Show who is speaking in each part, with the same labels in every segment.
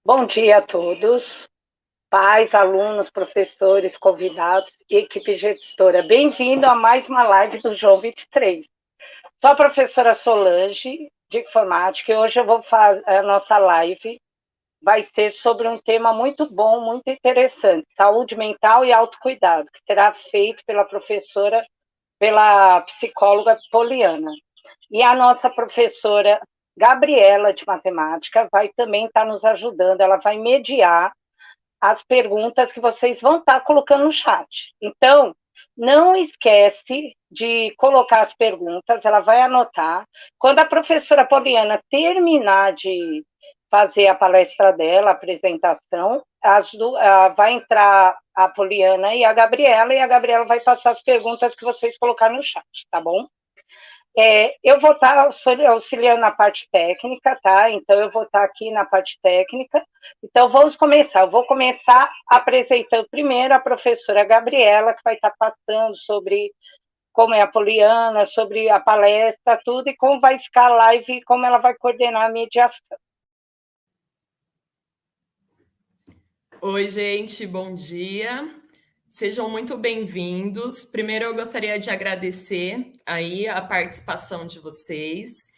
Speaker 1: Bom dia a todos, pais, alunos, professores, convidados e equipe gestora. Bem-vindo a mais uma live do João 23. Sou a professora Solange, de informática, e hoje eu vou fazer a nossa live. Vai ser sobre um tema muito bom, muito interessante, saúde mental e autocuidado, que será feito pela professora, pela psicóloga Poliana. E a nossa professora Gabriela, de matemática, vai também estar nos ajudando, ela vai mediar as perguntas que vocês vão estar colocando no chat. Então, não esquece de colocar as perguntas, ela vai anotar. Quando a professora Poliana terminar de fazer a palestra dela, a apresentação, vai entrar a Poliana e a Gabriela vai passar as perguntas que vocês colocaram no chat, tá bom? Eu vou estar auxiliando na parte técnica, tá? Então, eu vou estar aqui na parte técnica. Então, vamos começar. Eu vou começar apresentando primeiro a professora Gabriela, que vai estar passando sobre como é a Poliana, sobre a palestra, tudo, e como vai ficar a live e como ela vai coordenar a mediação.
Speaker 2: Oi, gente, bom dia. Sejam muito bem-vindos. Primeiro, eu gostaria de agradecer aí a participação de vocês.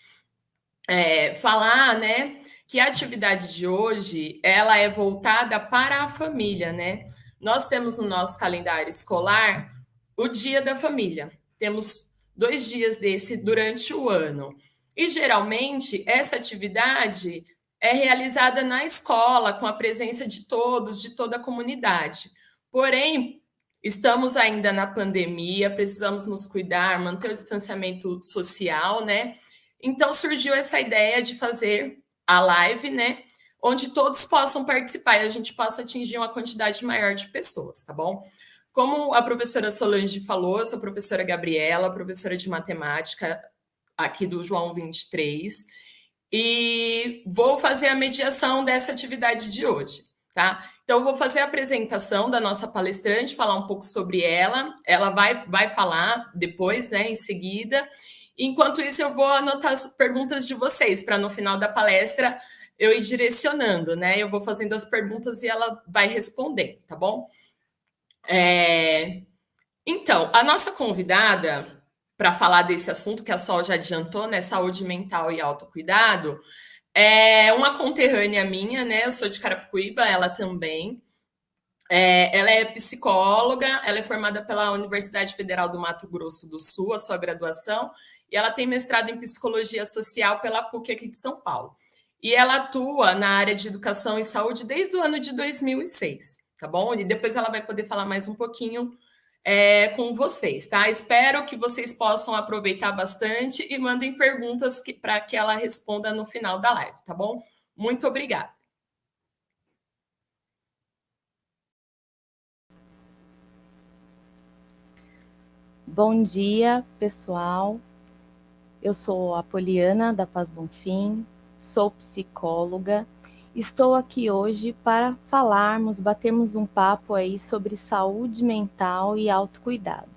Speaker 2: Falar, né, que a atividade de hoje, ela é voltada para a família, né? Nós temos no nosso calendário escolar o Dia da Família. Temos 2 dias desse durante o ano. E geralmente essa atividade é realizada na escola, com a presença de todos, de toda a comunidade. Porém, estamos ainda na pandemia, precisamos nos cuidar, manter o distanciamento social, né? Então surgiu essa ideia de fazer a live, né? Onde todos possam participar e a gente possa atingir uma quantidade maior de pessoas, tá bom? Como a professora Solange falou, eu sou a professora Gabriela, professora de matemática aqui do João 23, e vou fazer a mediação dessa atividade de hoje, tá? Então, eu vou fazer a apresentação da nossa palestrante, falar um pouco sobre ela. Ela vai falar depois, né, em seguida. Enquanto isso, eu vou anotar as perguntas de vocês, para no final da palestra eu ir direcionando, né? Eu vou fazendo as perguntas e ela vai responder, tá bom? Então, a nossa convidada para falar desse assunto que a Sol já adiantou, né? Saúde mental e autocuidado, é uma conterrânea minha, né? Eu sou de Carapicuíba, ela também. Ela é psicóloga, ela é formada pela Universidade Federal do Mato Grosso do Sul, a sua graduação, e ela tem mestrado em psicologia social pela PUC aqui de São Paulo. E ela atua na área de educação e saúde desde o ano de 2006, tá bom? E depois ela vai poder falar mais um pouquinho com vocês, tá? Espero que vocês possam aproveitar bastante e mandem perguntas para que ela responda no final da live, tá bom? Muito obrigada.
Speaker 3: Bom dia, pessoal. Eu sou a Poliana da Paz Bonfim, sou psicóloga. Estou aqui hoje para batermos um papo aí sobre saúde mental e autocuidado.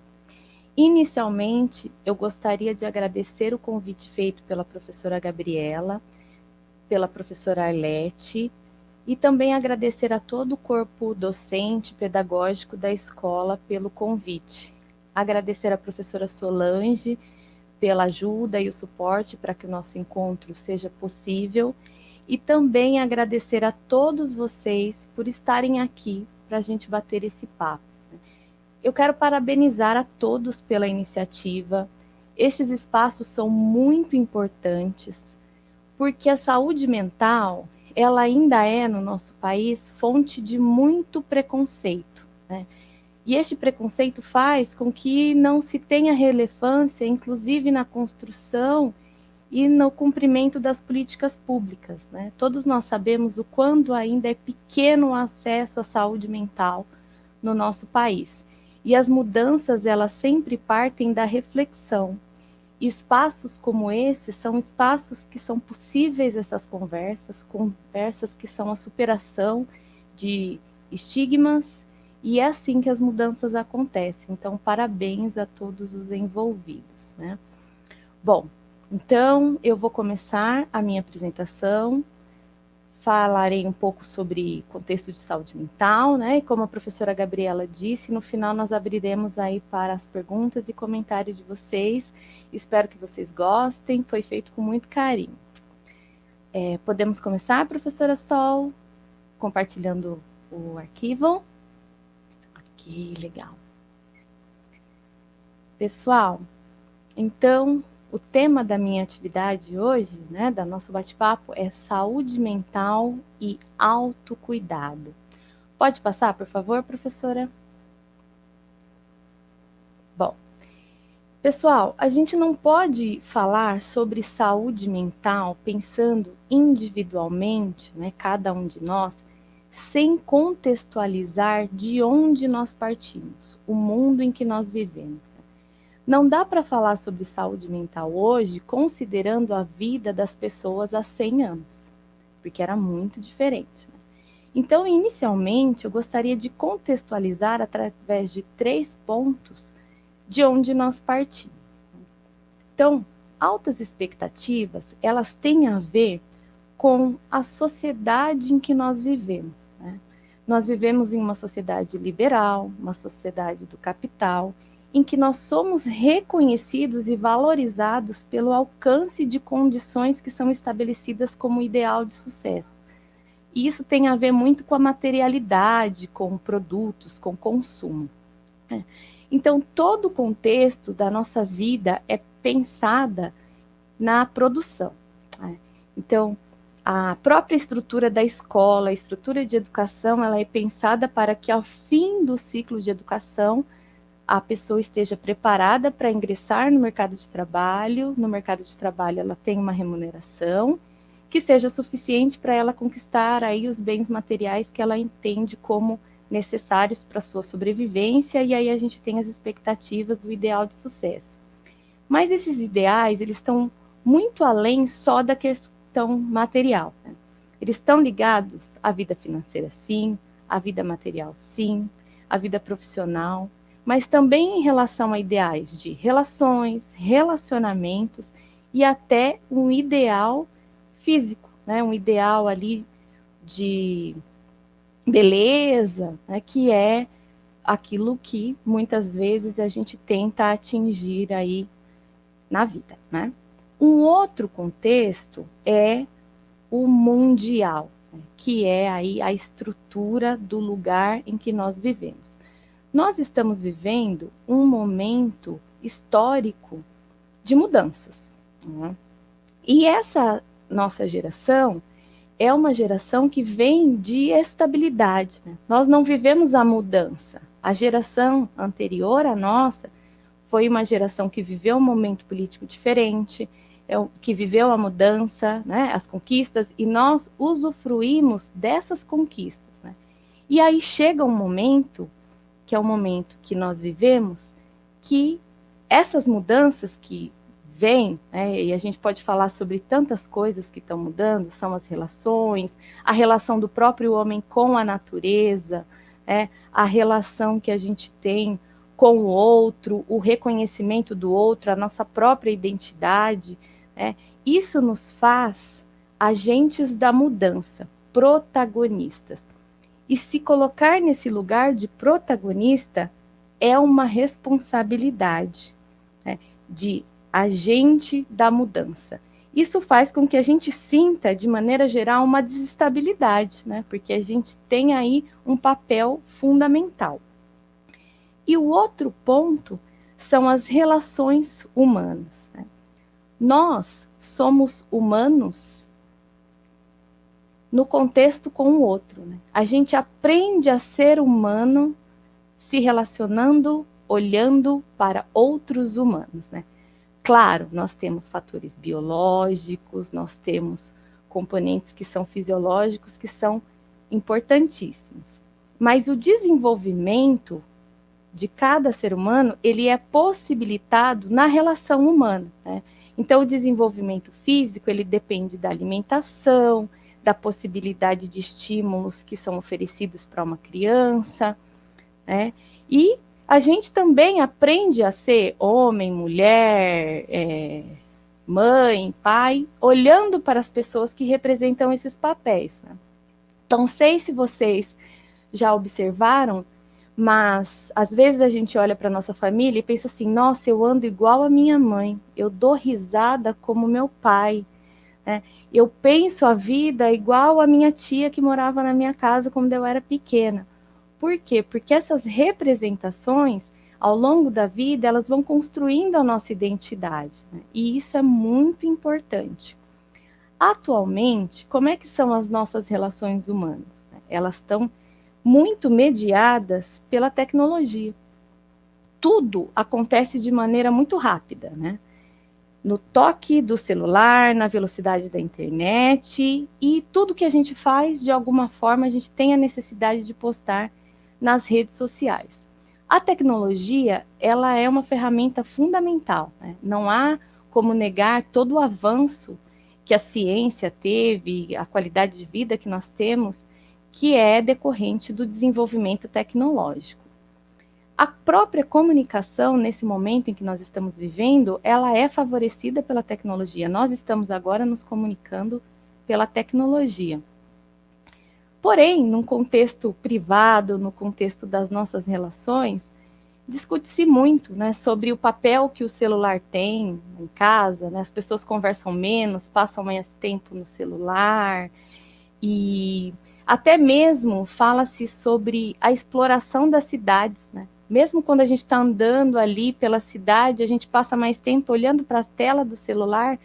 Speaker 3: Inicialmente, eu gostaria de agradecer o convite feito pela professora Gabriela, pela professora Arlete, e também agradecer a todo o corpo docente, pedagógico da escola pelo convite. Agradecer à professora Solange pela ajuda e o suporte para que o nosso encontro seja possível e também agradecer a todos vocês por estarem aqui para a gente bater esse papo. Eu quero parabenizar a todos pela iniciativa. Estes espaços são muito importantes porque a saúde mental, ela ainda é no nosso país fonte de muito preconceito, né? E este preconceito faz com que não se tenha relevância, inclusive na construção e no cumprimento das políticas públicas, né? Todos nós sabemos o quanto ainda é pequeno o acesso à saúde mental no nosso país. E as mudanças, elas sempre partem da reflexão. E espaços como esse são espaços que são possíveis essas conversas que são a superação de estigmas, e é assim que as mudanças acontecem. Então, parabéns a todos os envolvidos, né? Bom, então eu vou começar a minha apresentação falarei um pouco sobre contexto de saúde mental, né? E como a professora Gabriela disse, no final nós abriremos aí para as perguntas e comentários de vocês. Espero que vocês gostem, foi feito com muito carinho. Podemos começar, professora Sol, compartilhando o arquivo? Ok, legal. Pessoal, então, o tema da minha atividade hoje, né, da nosso bate-papo, é saúde mental e autocuidado. Pode passar, por favor, professora? Bom, pessoal, a gente não pode falar sobre saúde mental pensando individualmente, né, cada um de nós, sem contextualizar de onde nós partimos, o mundo em que nós vivemos. Não dá para falar sobre saúde mental hoje considerando a vida das pessoas há 100 anos, porque era muito diferente. Né? Então, inicialmente, eu gostaria de contextualizar através de 3 pontos de onde nós partimos. Então, altas expectativas, elas têm a ver com a sociedade em que nós vivemos. Né? Nós vivemos em uma sociedade liberal, uma sociedade do capital, em que nós somos reconhecidos e valorizados pelo alcance de condições que são estabelecidas como ideal de sucesso. E isso tem a ver muito com a materialidade, com produtos, com consumo. Então, todo o contexto da nossa vida é pensada na produção. Então, a própria estrutura da escola, a estrutura de educação, ela é pensada para que ao fim do ciclo de educação, a pessoa esteja preparada para ingressar no mercado de trabalho. No mercado de trabalho, ela tem uma remuneração que seja suficiente para ela conquistar aí os bens materiais que ela entende como necessários para a sua sobrevivência, e aí a gente tem as expectativas do ideal de sucesso. Mas esses ideais, eles estão muito além só da questão material. Né? Eles estão ligados à vida financeira, sim, à vida material, sim, à vida profissional, mas também em relação a ideais de relações, relacionamentos e até um ideal físico, né? Um ideal ali de beleza, né? Que é aquilo que muitas vezes a gente tenta atingir aí na vida, né? Um outro contexto é o mundial, né? Que é aí a estrutura do lugar em que nós vivemos. Nós estamos vivendo um momento histórico de mudanças. Né? E essa nossa geração é uma geração que vem de estabilidade. Né? Nós não vivemos a mudança. A geração anterior à nossa foi uma geração que viveu um momento político diferente, que viveu a mudança, né, as conquistas, e nós usufruímos dessas conquistas. Né? E aí chega um momento que é o momento que nós vivemos, que essas mudanças que vêm, né, e a gente pode falar sobre tantas coisas que estão mudando, são as relações, a relação do próprio homem com a natureza, né, a relação que a gente tem com o outro, o reconhecimento do outro, a nossa própria identidade. Né, isso nos faz agentes da mudança, protagonistas. E se colocar nesse lugar de protagonista é uma responsabilidade, né, de agente da mudança. Isso faz com que a gente sinta, de maneira geral, uma desestabilidade, né, porque a gente tem aí um papel fundamental. E o outro ponto são as relações humanas. Né? Nós somos humanos no contexto com o outro. Né? A gente aprende a ser humano se relacionando, olhando para outros humanos. Né? Claro, nós temos fatores biológicos, nós temos componentes que são fisiológicos, que são importantíssimos. Mas o desenvolvimento de cada ser humano, ele é possibilitado na relação humana. Né? Então, o desenvolvimento físico, ele depende da alimentação, da possibilidade de estímulos que são oferecidos para uma criança, né? E a gente também aprende a ser homem, mulher, mãe, pai, olhando para as pessoas que representam esses papéis, né? Então, não sei se vocês já observaram, mas às vezes a gente olha para nossa família e pensa assim: nossa, eu ando igual a minha mãe, eu dou risada como meu pai, né? Eu penso a vida igual a minha tia que morava na minha casa quando eu era pequena. Por quê? Porque essas representações, ao longo da vida, elas vão construindo a nossa identidade, né? E isso é muito importante. Atualmente, como é que são as nossas relações humanas? Elas estão muito mediadas pela tecnologia. Tudo acontece de maneira muito rápida, né? No toque do celular, na velocidade da internet, e tudo que a gente faz, de alguma forma, a gente tem a necessidade de postar nas redes sociais. A tecnologia, ela é uma ferramenta fundamental, né? Não há como negar todo o avanço que a ciência teve, a qualidade de vida que nós temos, que é decorrente do desenvolvimento tecnológico. A própria comunicação, nesse momento em que nós estamos vivendo, ela é favorecida pela tecnologia. Nós estamos agora nos comunicando pela tecnologia. Porém, num contexto privado, no contexto das nossas relações, discute-se muito, né, sobre o papel que o celular tem em casa, né? As pessoas conversam menos, passam mais tempo no celular, e até mesmo fala-se sobre a exploração das cidades, né? Mesmo quando a gente está andando ali pela cidade, a gente passa mais tempo olhando para a tela do celular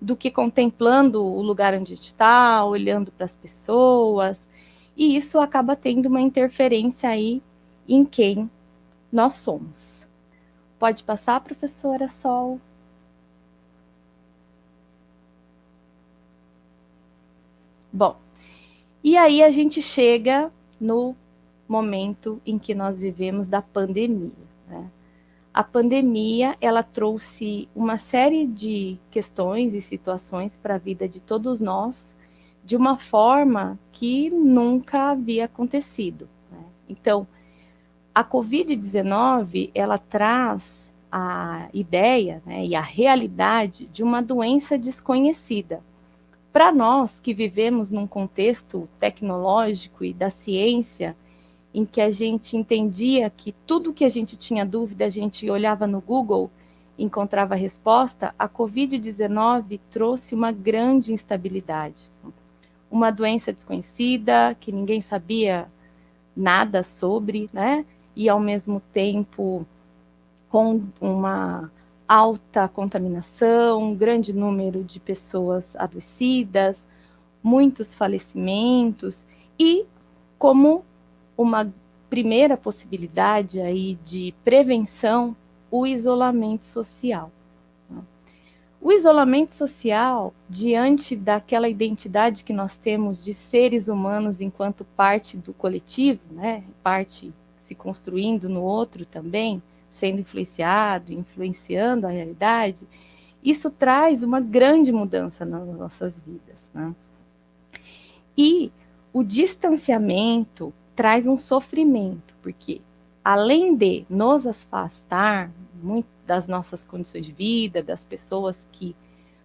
Speaker 3: do que contemplando o lugar onde a gente está, olhando para as pessoas. E isso acaba tendo uma interferência aí em quem nós somos. Pode passar, professora Sol? Bom, e aí a gente chega no momento em que nós vivemos da pandemia, né? A pandemia, ela trouxe uma série de questões e situações para a vida de todos nós, de uma forma que nunca havia acontecido, né? Então, a Covid-19, ela traz a ideia, né, e a realidade de uma doença desconhecida. Para nós que vivemos num contexto tecnológico e da ciência, em que a gente entendia que tudo que a gente tinha dúvida, a gente olhava no Google e encontrava a resposta, a Covid-19 trouxe uma grande instabilidade. Uma doença desconhecida, que ninguém sabia nada sobre, né? E ao mesmo tempo com uma alta contaminação, um grande número de pessoas adoecidas, muitos falecimentos, e como uma primeira possibilidade aí de prevenção, o isolamento social. O isolamento social, diante daquela identidade que nós temos de seres humanos enquanto parte do coletivo, né, parte se construindo no outro também, sendo influenciado, influenciando a realidade, isso traz uma grande mudança nas nossas vidas, né? E o distanciamento traz um sofrimento, porque além de nos afastar muito das nossas condições de vida, das pessoas que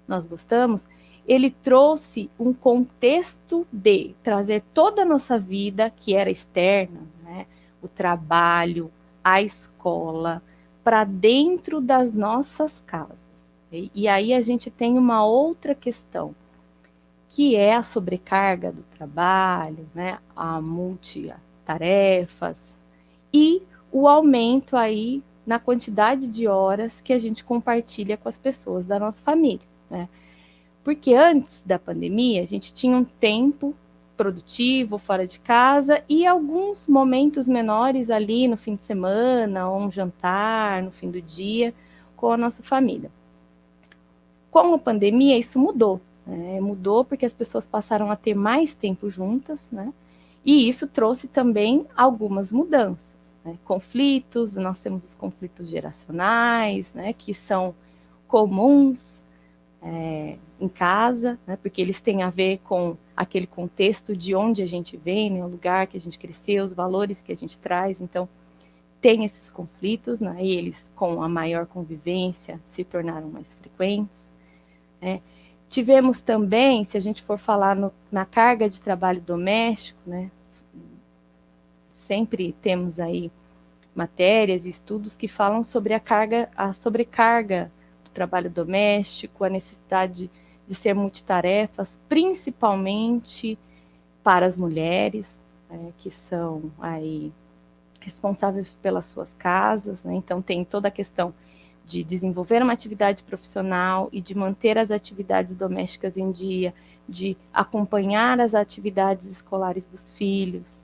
Speaker 3: nós gostamos, ele trouxe um contexto de trazer toda a nossa vida, que era externa, né, o trabalho, a escola, para dentro das nossas casas. E aí a gente tem uma outra questão, que é a sobrecarga do trabalho, né, a multitarefas e o aumento aí na quantidade de horas que a gente compartilha com as pessoas da nossa família, né? Porque antes da pandemia, a gente tinha um tempo produtivo fora de casa e alguns momentos menores ali no fim de semana, ou um jantar no fim do dia com a nossa família. Com a pandemia, isso mudou. Mudou porque as pessoas passaram a ter mais tempo juntas, né? E isso trouxe também algumas mudanças, né? Conflitos, nós temos os conflitos geracionais, né, que são comuns em casa, né, porque eles têm a ver com aquele contexto de onde a gente vem, né, o lugar que a gente cresceu, os valores que a gente traz. Então, tem esses conflitos, né, e eles, com a maior convivência, se tornaram mais frequentes. Tivemos também, se a gente for falar na carga de trabalho doméstico, né, sempre temos aí matérias e estudos que falam sobre a sobrecarga do trabalho doméstico, a necessidade de ser multitarefas, principalmente para as mulheres, que são aí responsáveis pelas suas casas, né? Então tem toda a questão de desenvolver uma atividade profissional e de manter as atividades domésticas em dia, de acompanhar as atividades escolares dos filhos,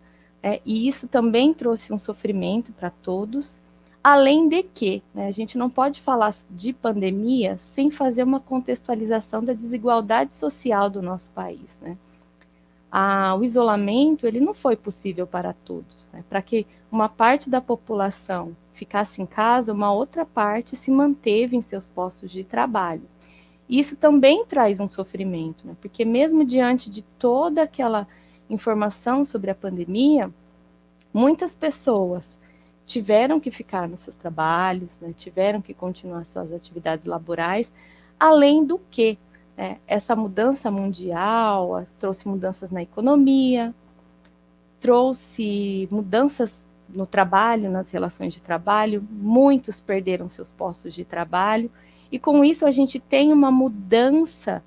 Speaker 3: e isso também trouxe um sofrimento para todos, além de que, né, a gente não pode falar de pandemia sem fazer uma contextualização da desigualdade social do nosso país, né? O isolamento ele não foi possível para todos, né? Para que uma parte da população ficasse em casa, uma outra parte se manteve em seus postos de trabalho. E isso também traz um sofrimento, né? Porque mesmo diante de toda aquela informação sobre a pandemia, muitas pessoas tiveram que ficar nos seus trabalhos, né? Tiveram que continuar suas atividades laborais, além do que essa mudança mundial trouxe mudanças na economia, trouxe mudanças no trabalho, nas relações de trabalho, muitos perderam seus postos de trabalho, e com isso a gente tem uma mudança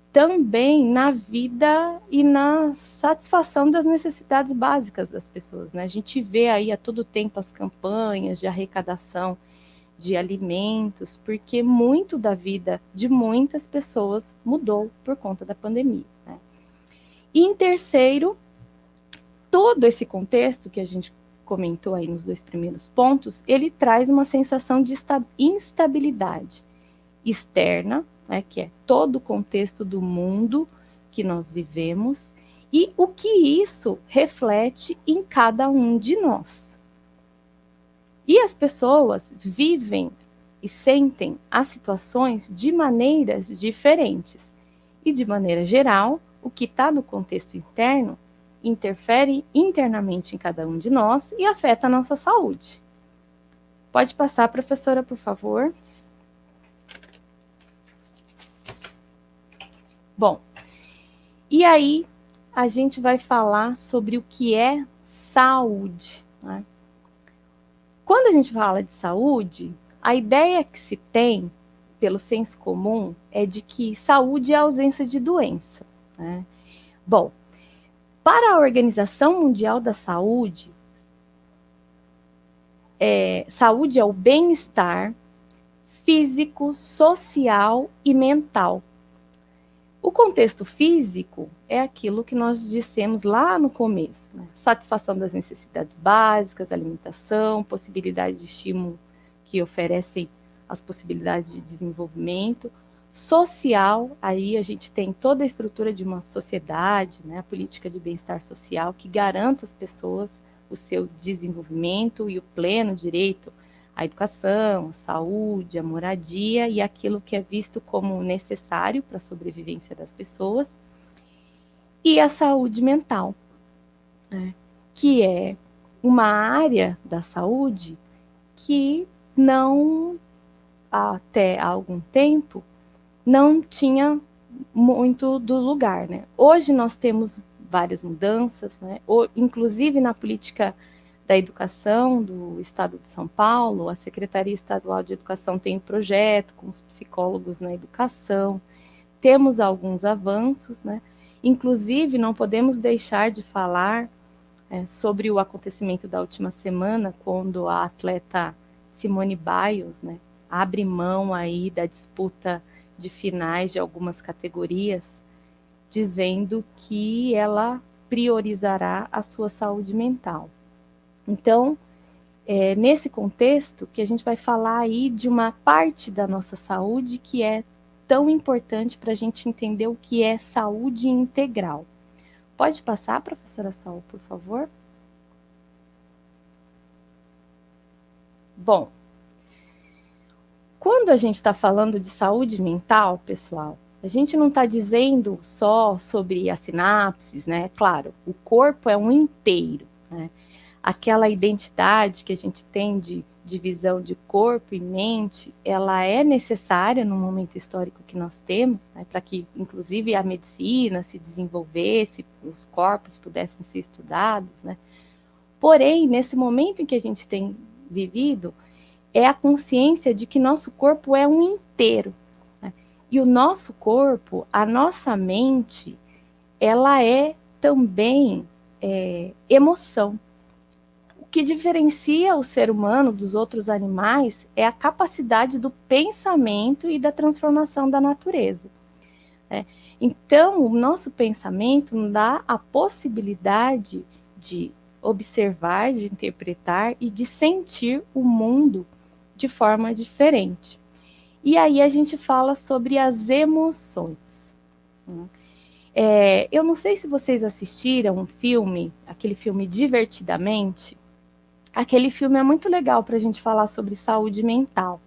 Speaker 3: também na vida e na satisfação das necessidades básicas das pessoas, né? A gente vê aí a todo tempo as campanhas de arrecadação de alimentos, porque muito da vida de muitas pessoas mudou por conta da pandemia, né? E em terceiro, todo esse contexto que a gente comentou aí nos 2 primeiros pontos, ele traz uma sensação de instabilidade externa, né, que é todo o contexto do mundo que nós vivemos, e o que isso reflete em cada um de nós. E as pessoas vivem e sentem as situações de maneiras diferentes. E, de maneira geral, o que está no contexto interno interfere internamente em cada um de nós e afeta a nossa saúde. Pode passar, professora, por favor. Bom, e aí a gente vai falar sobre o que é saúde, né? Quando a gente fala de saúde, a ideia que se tem, pelo senso comum, é de que saúde é a ausência de doença, né? Bom, para a Organização Mundial da Saúde, saúde é o bem-estar físico, social e mental. O contexto físico é aquilo que nós dissemos lá no começo, né? Satisfação das necessidades básicas, alimentação, possibilidade de estímulo que oferecem as possibilidades de desenvolvimento. Social, aí a gente tem toda a estrutura de uma sociedade, né? A política de bem-estar social que garanta às pessoas o seu desenvolvimento e o pleno direito à educação, à saúde, à moradia e aquilo que é visto como necessário para a sobrevivência das pessoas. E a saúde mental, né, que é uma área da saúde que não, até há algum tempo, não tinha muito do lugar, né? Hoje nós temos várias mudanças, né? Inclusive na política da Educação do Estado de São Paulo, a Secretaria Estadual de Educação tem um projeto com os psicólogos na educação, temos alguns avanços, né? Inclusive, não podemos deixar de falar sobre o acontecimento da última semana, quando a atleta Simone Biles, né, abre mão aí da disputa de finais de algumas categorias, dizendo que ela priorizará a sua saúde mental. Então, nesse contexto que a gente vai falar aí de uma parte da nossa saúde que é tão importante para a gente entender o que é saúde integral. Pode passar, professora Sol, por favor? Bom, quando a gente está falando de saúde mental, pessoal, a gente não está dizendo só sobre as sinapses, né? Claro, o corpo é um inteiro, né? Aquela identidade que a gente tem de divisão de corpo e mente, ela é necessária no momento histórico que nós temos, né, para que, inclusive, a medicina se desenvolvesse, os corpos pudessem ser estudados, né? Porém, nesse momento em que a gente tem vivido, é a consciência de que nosso corpo é um inteiro, né? E o nosso corpo, a nossa mente, ela é também emoção. O que diferencia o ser humano dos outros animais é a capacidade do pensamento e da transformação da natureza, né? Então, o nosso pensamento nos dá a possibilidade de observar, de interpretar e de sentir o mundo de forma diferente. E aí a gente fala sobre as emoções. Eu não sei se vocês assistiram um filme, aquele filme Divertidamente. Aquele filme é muito legal para a gente falar sobre saúde mental,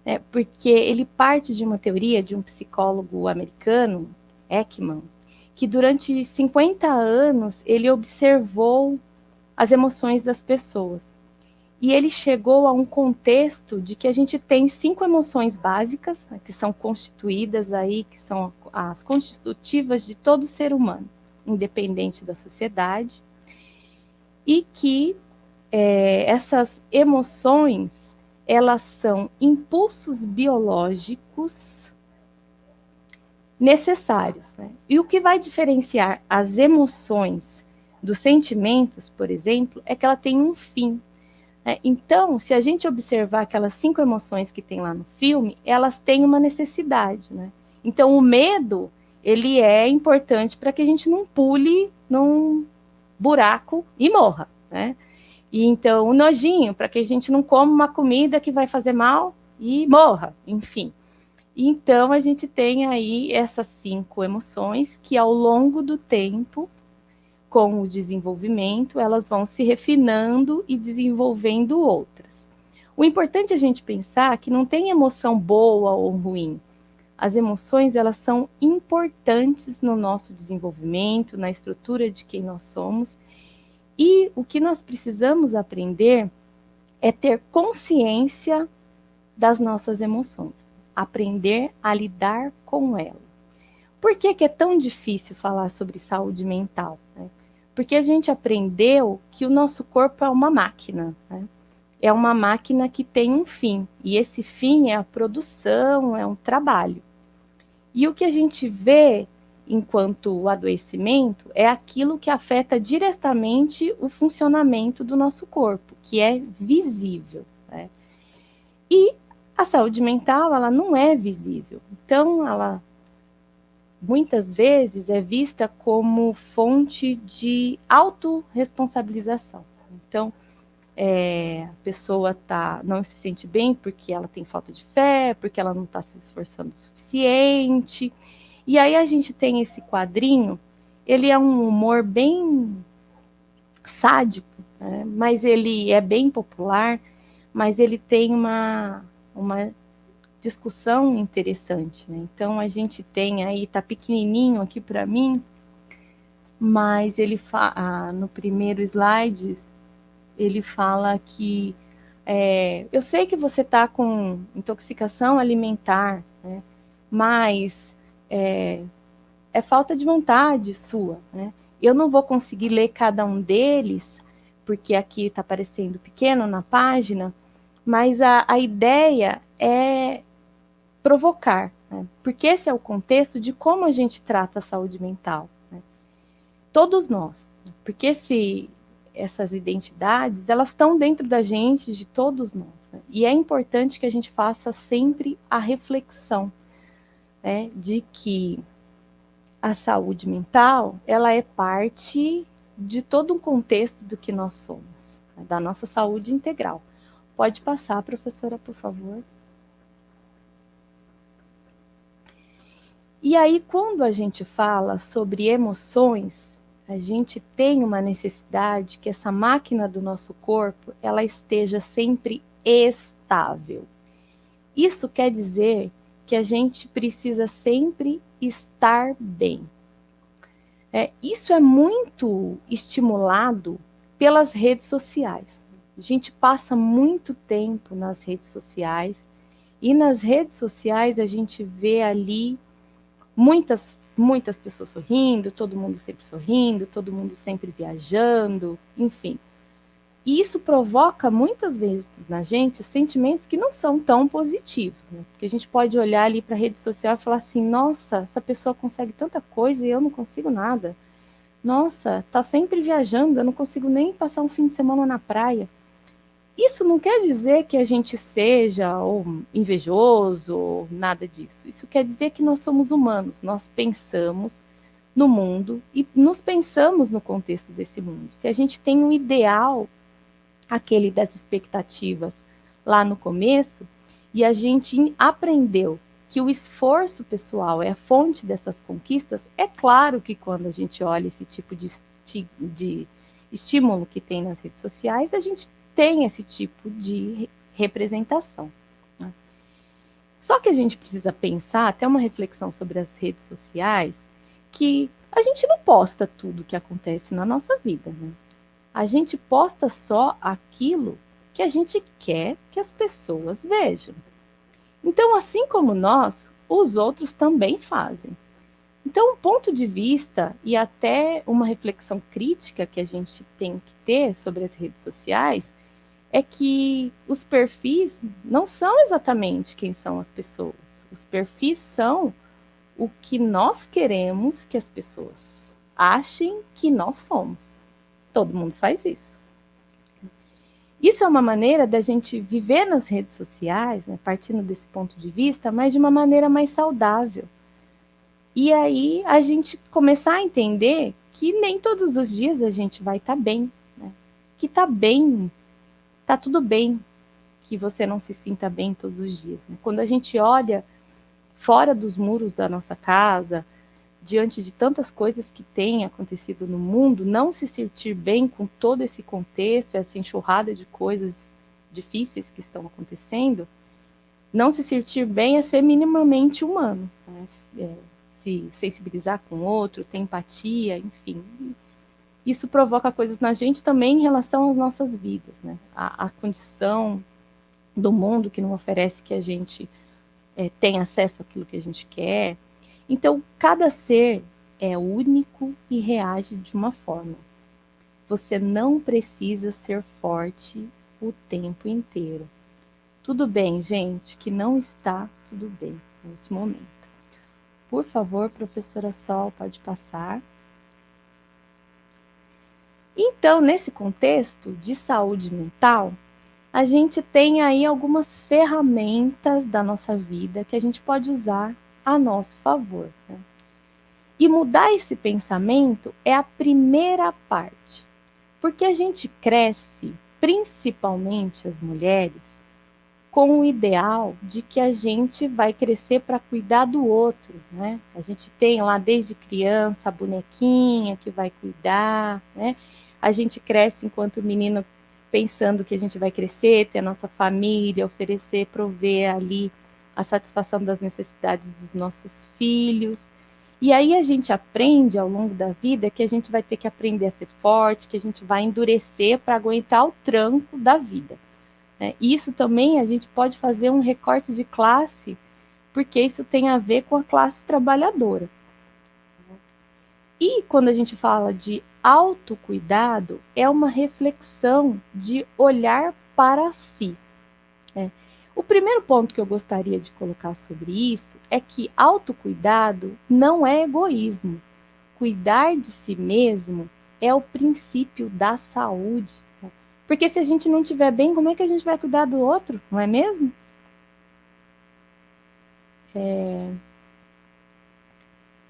Speaker 3: né? Porque ele parte de uma teoria de um psicólogo americano, Ekman, que durante 50 anos ele observou as emoções das pessoas. E ele chegou a um contexto de que a gente tem 5 emoções básicas, né, que são constituídas aí, que são as constitutivas de todo ser humano, independente da sociedade, e que essas emoções, elas são impulsos biológicos necessários, né? E o que vai diferenciar as emoções dos sentimentos, por exemplo, é que ela tem um fim, né? Então, se a gente observar aquelas 5 emoções que tem lá no filme, elas têm uma necessidade, né? Então, o medo, ele é importante para que a gente não pule num buraco e morra, né? E então, o nojinho, para que a gente não coma uma comida que vai fazer mal e morra, enfim. Então, a gente tem aí essas 5 emoções que, ao longo do tempo, com o desenvolvimento, elas vão se refinando e desenvolvendo outras. O importante é a gente pensar que não tem emoção boa ou ruim. As emoções, elas são importantes no nosso desenvolvimento, na estrutura de quem nós somos. E o que nós precisamos aprender é ter consciência das nossas emoções, aprender a lidar com elas. Por que é tão difícil falar sobre saúde mental, né? Porque a gente aprendeu que o nosso corpo é uma máquina, né? É uma máquina que tem um fim, e esse fim é a produção, é um trabalho. E o que a gente vê enquanto adoecimento é aquilo que afeta diretamente o funcionamento do nosso corpo, que é visível, né? E a saúde mental, ela não é visível. Então, ela muitas vezes é vista como fonte de autorresponsabilização. Então, a pessoa não se sente bem porque ela tem falta de fé, porque ela não está se esforçando o suficiente. E aí a gente tem esse quadrinho, ele é um humor bem sádico, né? Mas ele é bem popular, mas ele tem uma discussão interessante, né? Então a gente tem aí, tá pequenininho aqui para mim, mas ele no primeiro slide, ele fala que eu sei que você está com intoxicação alimentar, né? Mas é falta de vontade sua, né? Eu não vou conseguir ler cada um deles, porque aqui está aparecendo pequeno na página, mas a ideia é provocar, né? Porque esse é o contexto de como a gente trata a saúde mental, né? Todos nós, porque essas identidades, elas estão dentro da gente, de todos nós, né? E é importante que a gente faça sempre a reflexão, né, de que a saúde mental, ela é parte de todo um contexto do que nós somos, né, da nossa saúde integral. Pode passar, professora, por favor. E aí, quando a gente fala sobre emoções, a gente tem uma necessidade que essa máquina do nosso corpo, ela esteja sempre estável. Isso quer dizer que a gente precisa sempre estar bem. Isso é muito estimulado pelas redes sociais. A gente passa muito tempo nas redes sociais, e nas redes sociais a gente vê ali muitas pessoas sorrindo, todo mundo sempre sorrindo, todo mundo sempre viajando, enfim. E isso provoca muitas vezes na gente sentimentos que não são tão positivos, né? Porque a gente pode olhar ali para a rede social e falar assim: nossa, essa pessoa consegue tanta coisa e eu não consigo nada. Nossa, tá sempre viajando, eu não consigo nem passar um fim de semana na praia. Isso não quer dizer que a gente seja ou invejoso ou nada disso. Isso quer dizer que nós somos humanos, nós pensamos no mundo e nos pensamos no contexto desse mundo. Se a gente tem um ideal, aquele das expectativas lá no começo, e a gente aprendeu que o esforço pessoal é a fonte dessas conquistas, é claro que quando a gente olha esse tipo de estímulo que tem nas redes sociais, a gente tem esse tipo de representação. Né? Só que a gente precisa pensar, até uma reflexão sobre as redes sociais, que a gente não posta tudo que acontece na nossa vida, né? A gente posta só aquilo que a gente quer que as pessoas vejam. Então, assim como nós, os outros também fazem. Então, um ponto de vista e até uma reflexão crítica que a gente tem que ter sobre as redes sociais é que os perfis não são exatamente quem são as pessoas. Os perfis são o que nós queremos que as pessoas achem que nós somos. Todo mundo faz isso. Isso é uma maneira da gente viver nas redes sociais, né, partindo desse ponto de vista, mas de uma maneira mais saudável. E aí a gente começar a entender que nem todos os dias a gente vai estar bem, né? Que tá bem, tá tudo bem que você não se sinta bem todos os dias. Né? Quando a gente olha fora dos muros da nossa casa, diante de tantas coisas que têm acontecido no mundo, não se sentir bem com todo esse contexto, essa enxurrada de coisas difíceis que estão acontecendo, não se sentir bem é ser minimamente humano, né? Se sensibilizar com o outro, ter empatia, enfim. Isso provoca coisas na gente também em relação às nossas vidas, né? A condição do mundo que não oferece que a gente tenha acesso àquilo que a gente quer. Então, cada ser é único e reage de uma forma. Você não precisa ser forte o tempo inteiro. Tudo bem, gente, que não está tudo bem nesse momento. Por favor, professora Sol, pode passar. Então, nesse contexto de saúde mental, a gente tem aí algumas ferramentas da nossa vida que a gente pode usar a nosso favor. Né? E mudar esse pensamento é a primeira parte, porque a gente cresce, principalmente as mulheres, com o ideal de que a gente vai crescer para cuidar do outro, né? A gente tem lá desde criança a bonequinha que vai cuidar, né? A gente cresce enquanto menino pensando que a gente vai crescer, ter a nossa família, oferecer, prover ali a satisfação das necessidades dos nossos filhos. E aí a gente aprende ao longo da vida que a gente vai ter que aprender a ser forte, que a gente vai endurecer para aguentar o tranco da vida. Né? E isso também a gente pode fazer um recorte de classe, porque isso tem a ver com a classe trabalhadora. E quando a gente fala de autocuidado, é uma reflexão de olhar para si. Né? O primeiro ponto que eu gostaria de colocar sobre isso é que autocuidado não é egoísmo. Cuidar de si mesmo é o princípio da saúde. Porque se a gente não estiver bem, como é que a gente vai cuidar do outro? Não é mesmo?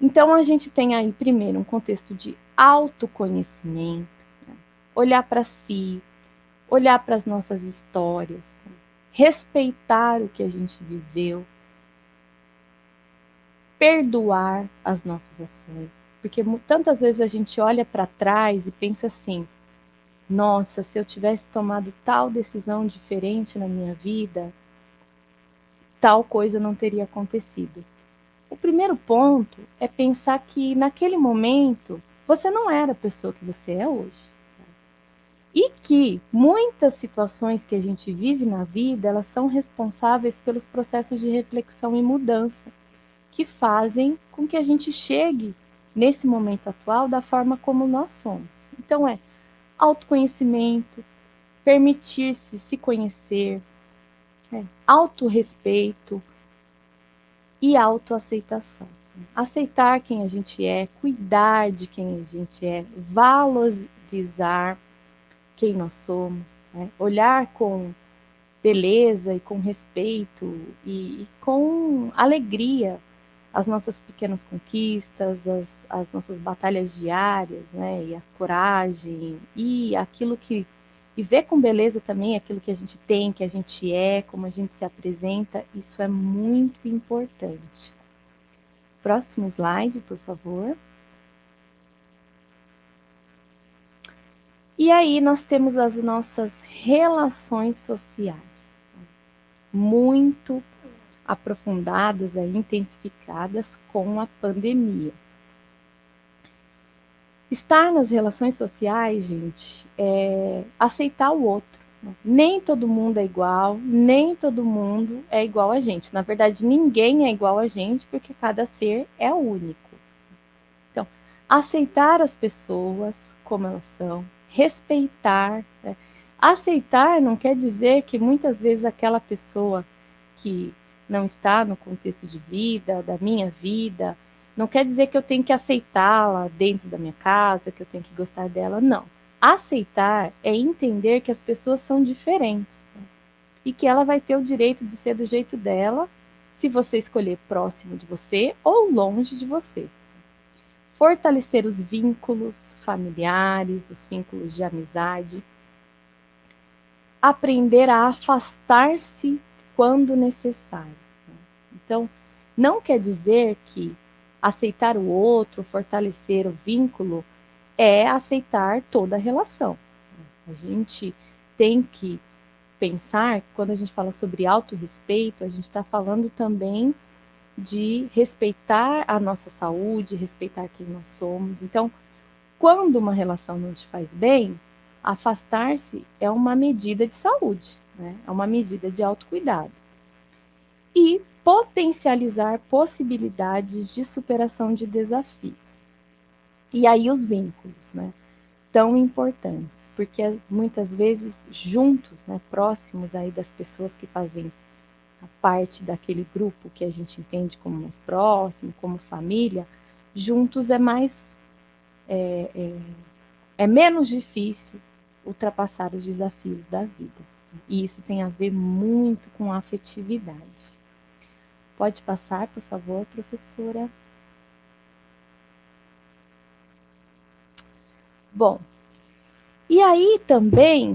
Speaker 3: Então, a gente tem aí, primeiro, um contexto de autoconhecimento, né? Olhar para si, olhar para as nossas histórias, né? Respeitar o que a gente viveu, perdoar as nossas ações. Porque tantas vezes a gente olha para trás e pensa assim, nossa, se eu tivesse tomado tal decisão diferente na minha vida, tal coisa não teria acontecido. O primeiro ponto é pensar que naquele momento você não era a pessoa que você é hoje. E que muitas situações que a gente vive na vida, elas são responsáveis pelos processos de reflexão e mudança, que fazem com que a gente chegue nesse momento atual da forma como nós somos. Então autoconhecimento, permitir-se se conhecer, autorrespeito e autoaceitação. Aceitar quem a gente é, cuidar de quem a gente é, valorizar quem nós somos, né? Olhar com beleza e com respeito e com alegria as nossas pequenas conquistas, as nossas batalhas diárias, né? E a coragem e aquilo que e ver com beleza também aquilo que a gente tem, que a gente é, como a gente se apresenta, isso é muito importante. Próximo slide, por favor. E aí nós temos as nossas relações sociais, muito aprofundadas e intensificadas com a pandemia. Estar nas relações sociais, gente, é aceitar o outro. Nem todo mundo é igual, nem todo mundo é igual a gente. Na verdade, ninguém é igual a gente, porque cada ser é único. Então, aceitar as pessoas como elas são, respeitar. Né? Aceitar não quer dizer que muitas vezes aquela pessoa que não está no contexto de vida, da minha vida, não quer dizer que eu tenho que aceitá-la dentro da minha casa, que eu tenho que gostar dela, não. Aceitar é entender que as pessoas são diferentes, né? E que ela vai ter o direito de ser do jeito dela, se você escolher próximo de você ou longe de você. Fortalecer os vínculos familiares, os vínculos de amizade. Aprender a afastar-se quando necessário. Então, não quer dizer que aceitar o outro, fortalecer o vínculo, é aceitar toda a relação. A gente tem que pensar, quando a gente fala sobre autorrespeito, a gente está falando também de respeitar a nossa saúde, respeitar quem nós somos. Então, quando uma relação não te faz bem, afastar-se é uma medida de saúde, né? É uma medida de autocuidado. E potencializar possibilidades de superação de desafios. E aí os vínculos, né? Tão importantes, porque muitas vezes juntos, né, próximos aí das pessoas que fazem a parte daquele grupo que a gente entende como mais próximo, como família, juntos é mais é menos difícil ultrapassar os desafios da vida. E isso tem a ver muito com a afetividade. Pode passar, por favor, professora? Bom, e aí também,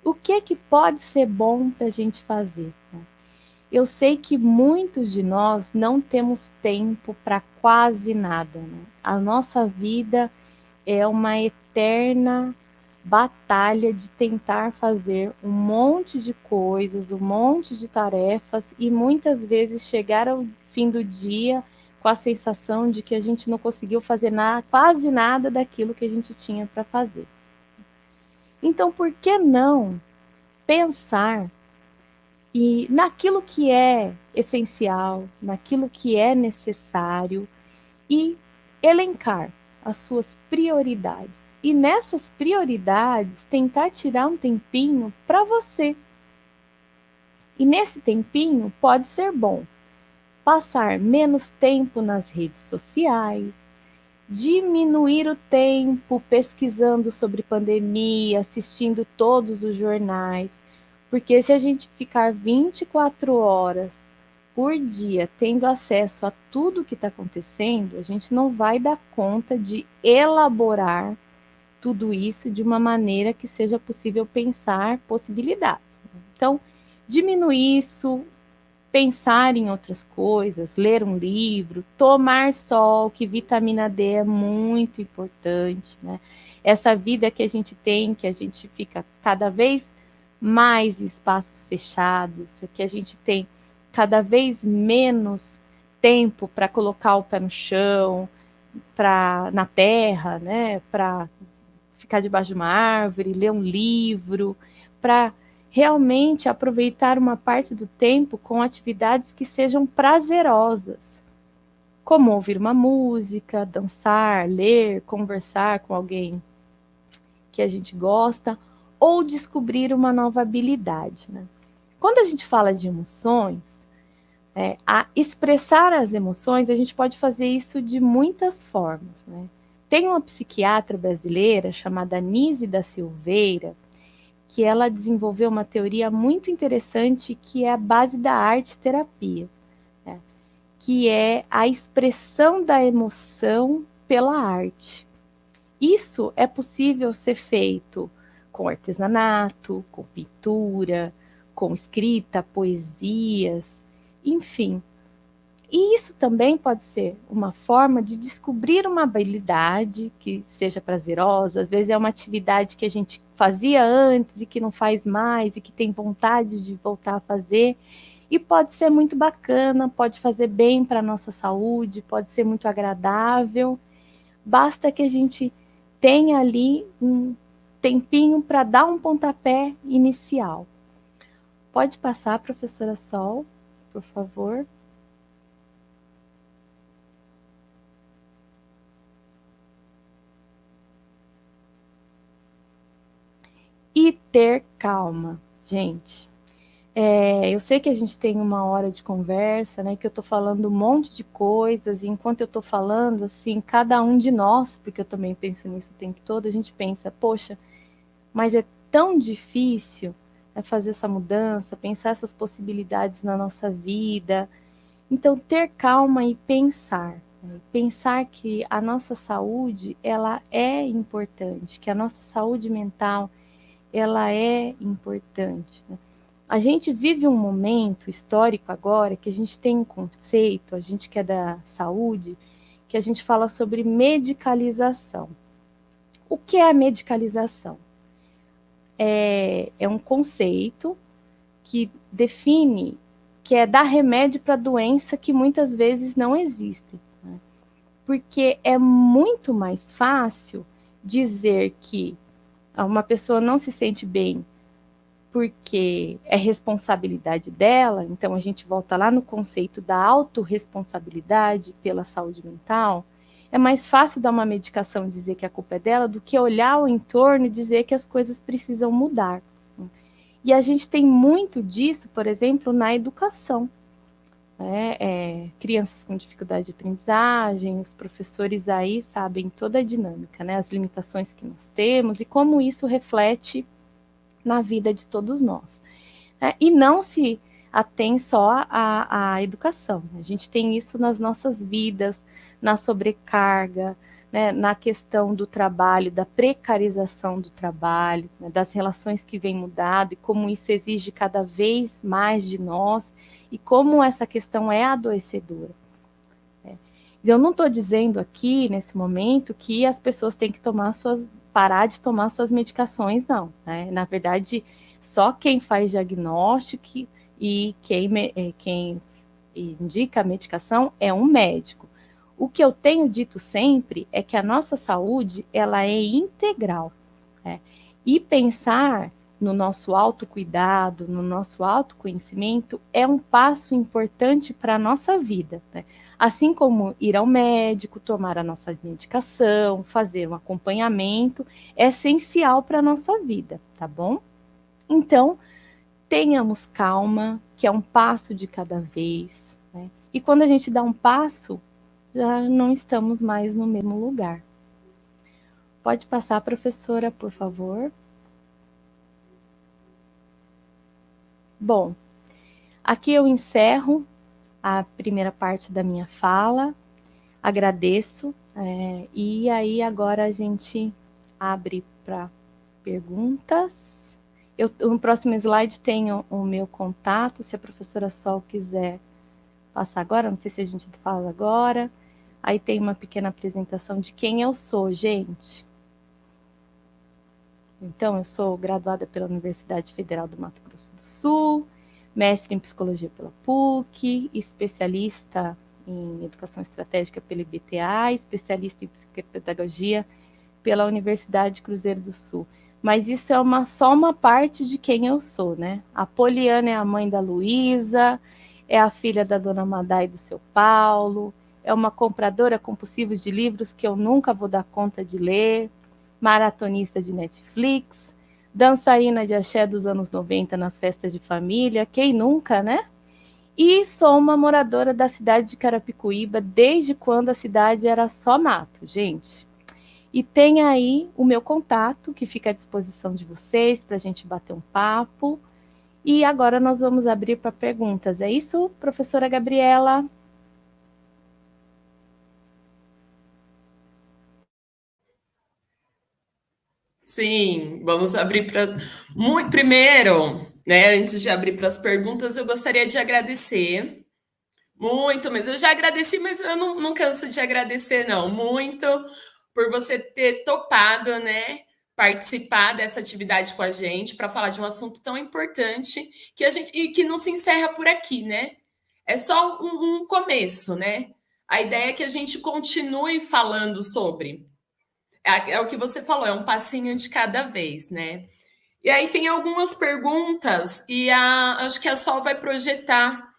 Speaker 3: o que pode ser bom para a gente fazer? Eu sei que muitos de nós não temos tempo para quase nada, né? A nossa vida é uma eterna batalha de tentar fazer um monte de coisas, um monte de tarefas e muitas vezes chegar ao fim do dia com a sensação de que a gente não conseguiu fazer quase nada daquilo que a gente tinha para fazer. Então, por que não pensar naquilo que é essencial, naquilo que é necessário e elencar as suas prioridades. E nessas prioridades, tentar tirar um tempinho para você. E nesse tempinho pode ser bom passar menos tempo nas redes sociais, diminuir o tempo pesquisando sobre pandemia, assistindo todos os jornais, porque se a gente ficar 24 horas por dia tendo acesso a tudo que está acontecendo, a gente não vai dar conta de elaborar tudo isso de uma maneira que seja possível pensar possibilidades. Então, diminuir isso, pensar em outras coisas, ler um livro, tomar sol, que vitamina D é muito importante, né? Essa vida que a gente tem, que a gente fica cada vez mais em espaços fechados, que a gente tem cada vez menos tempo para colocar o pé no chão, na terra, né? Para ficar debaixo de uma árvore, ler um livro, para realmente aproveitar uma parte do tempo com atividades que sejam prazerosas, como ouvir uma música, dançar, ler, conversar com alguém que a gente gosta, ou descobrir uma nova habilidade, né? Quando a gente fala de emoções, a expressar as emoções, a gente pode fazer isso de muitas formas, né? Tem uma psiquiatra brasileira chamada Nise da Silveira, que ela desenvolveu uma teoria muito interessante que é a base da arte-terapia, né? Que é a expressão da emoção pela arte. Isso é possível ser feito com artesanato, com pintura, com escrita, poesias, enfim. E isso também pode ser uma forma de descobrir uma habilidade que seja prazerosa. Às vezes é uma atividade que a gente fazia antes e que não faz mais e que tem vontade de voltar a fazer. E pode ser muito bacana, pode fazer bem para a nossa saúde, pode ser muito agradável. Basta que a gente tenha ali um tempinho para dar um pontapé inicial. Pode passar, professora Sol, por favor. E ter calma, gente. Eu sei que a gente tem uma hora de conversa, né? Que eu tô falando um monte de coisas, e enquanto eu tô falando, assim, cada um de nós, porque eu também penso nisso o tempo todo, a gente pensa, poxa, mas é tão difícil, né, fazer essa mudança, pensar essas possibilidades na nossa vida. Então, ter calma e pensar, né? Pensar que a nossa saúde, ela é importante, que a nossa saúde mental, ela é importante, né? A gente vive um momento histórico agora que a gente tem um conceito, a gente que é da saúde, que a gente fala sobre medicalização. O que é a medicalização? É um conceito que define, que é dar remédio para doença que muitas vezes não existe, né? Porque é muito mais fácil dizer que uma pessoa não se sente bem porque é responsabilidade dela, então a gente volta lá no conceito da autorresponsabilidade pela saúde mental. É mais fácil dar uma medicação e dizer que a culpa é dela do que olhar o entorno e dizer que as coisas precisam mudar. E a gente tem muito disso, por exemplo, na educação, né? Crianças com dificuldade de aprendizagem, os professores aí sabem toda a dinâmica, né? As limitações que nós temos e como isso reflete na vida de todos nós, né? E não se atém só à educação. A gente tem isso nas nossas vidas, na sobrecarga, né, na questão do trabalho, da precarização do trabalho, né, das relações que vêm mudado e como isso exige cada vez mais de nós e como essa questão é adoecedora. Eu não estou dizendo aqui, nesse momento, que as pessoas têm que parar de tomar suas medicações, não, né? Na verdade, só quem faz diagnóstico e quem indica a medicação é um médico. O que eu tenho dito sempre é que a nossa saúde, ela é integral, né? E pensar no nosso autocuidado, no nosso autoconhecimento, é um passo importante para a nossa vida, né? Assim como ir ao médico, tomar a nossa medicação, fazer um acompanhamento, é essencial para a nossa vida, tá bom? Então, tenhamos calma, que é um passo de cada vez, né? E quando a gente dá um passo, já não estamos mais no mesmo lugar. Pode passar, professora, por favor. Bom, aqui eu encerro a primeira parte da minha fala, agradeço, e aí agora a gente abre para perguntas. No próximo slide tem o meu contato, se a professora Sol quiser passar agora, não sei se a gente fala agora. Aí tem uma pequena apresentação de quem eu sou, gente. Então, eu sou graduada pela Universidade Federal do Mato Grosso do Sul, mestre em Psicologia pela PUC, especialista em Educação Estratégica pela IBTA, especialista em Psicopedagogia pela Universidade Cruzeiro do Sul. Mas isso é só uma parte de quem eu sou, né? A Poliana é a mãe da Luísa, é a filha da dona Madá e do seu Paulo, é uma compradora compulsiva de livros que eu nunca vou dar conta de ler, maratonista de Netflix, dançarina de axé dos anos 90 nas festas de família, quem nunca, né? E sou uma moradora da cidade de Carapicuíba desde quando a cidade era só mato, gente. E tem aí o meu contato, que fica à disposição de vocês para a gente bater um papo. E agora nós vamos abrir para perguntas. É isso, professora Gabriela?
Speaker 2: Sim, vamos abrir para. Primeiro, né, antes de abrir para as perguntas, eu gostaria de agradecer muito, mas eu já agradeci, mas eu não canso de agradecer, não. Muito por você ter topado, né, participar dessa atividade com a gente para falar de um assunto tão importante que a gente e que não se encerra por aqui, né? É só um começo, né? A ideia é que a gente continue falando sobre. É o que você falou, é um passinho de cada vez, né? E aí tem algumas perguntas e acho que a Sol vai projetar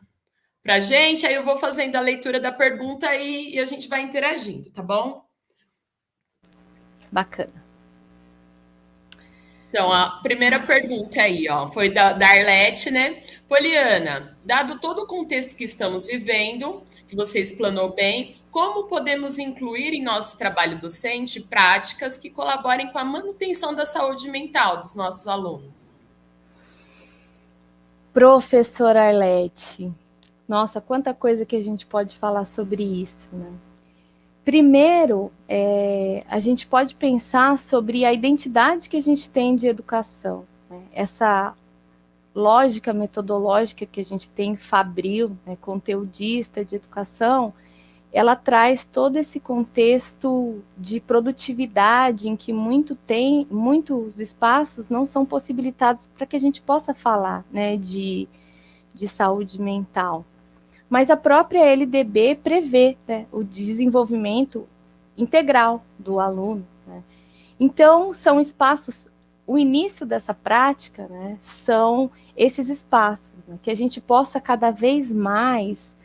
Speaker 2: para a gente, aí eu vou fazendo a leitura da pergunta e a gente vai interagindo, tá bom?
Speaker 3: Bacana.
Speaker 2: Então, a primeira pergunta aí, ó, foi da Arlete, né? Poliana, dado todo o contexto que estamos vivendo, que você explanou bem, como podemos incluir em nosso trabalho docente práticas que colaborem com a manutenção da saúde mental dos nossos alunos?
Speaker 3: Professora Arlete, nossa, quanta coisa que a gente pode falar sobre isso, né? Primeiro, a gente pode pensar sobre a identidade que a gente tem de educação, né? Essa lógica metodológica que a gente tem, fabril, né, conteudista de educação, ela traz todo esse contexto de produtividade em que muitos espaços não são possibilitados para que a gente possa falar, né, de saúde mental. Mas a própria LDB prevê, né, o desenvolvimento integral do aluno, né? Então, são espaços, o início dessa prática, né, são esses espaços, né, que a gente possa cada vez mais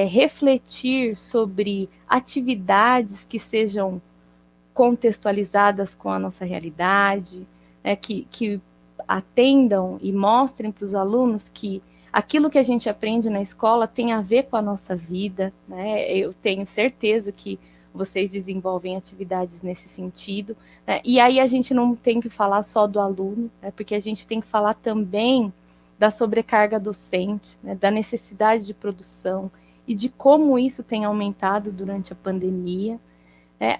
Speaker 3: refletir sobre atividades que sejam contextualizadas com a nossa realidade, né, que atendam e mostrem para os alunos que aquilo que a gente aprende na escola tem a ver com a nossa vida, né? Eu tenho certeza que vocês desenvolvem atividades nesse sentido, né? E aí a gente não tem que falar só do aluno, né? Porque a gente tem que falar também da sobrecarga docente, né? Da necessidade de produção e de como isso tem aumentado durante a pandemia.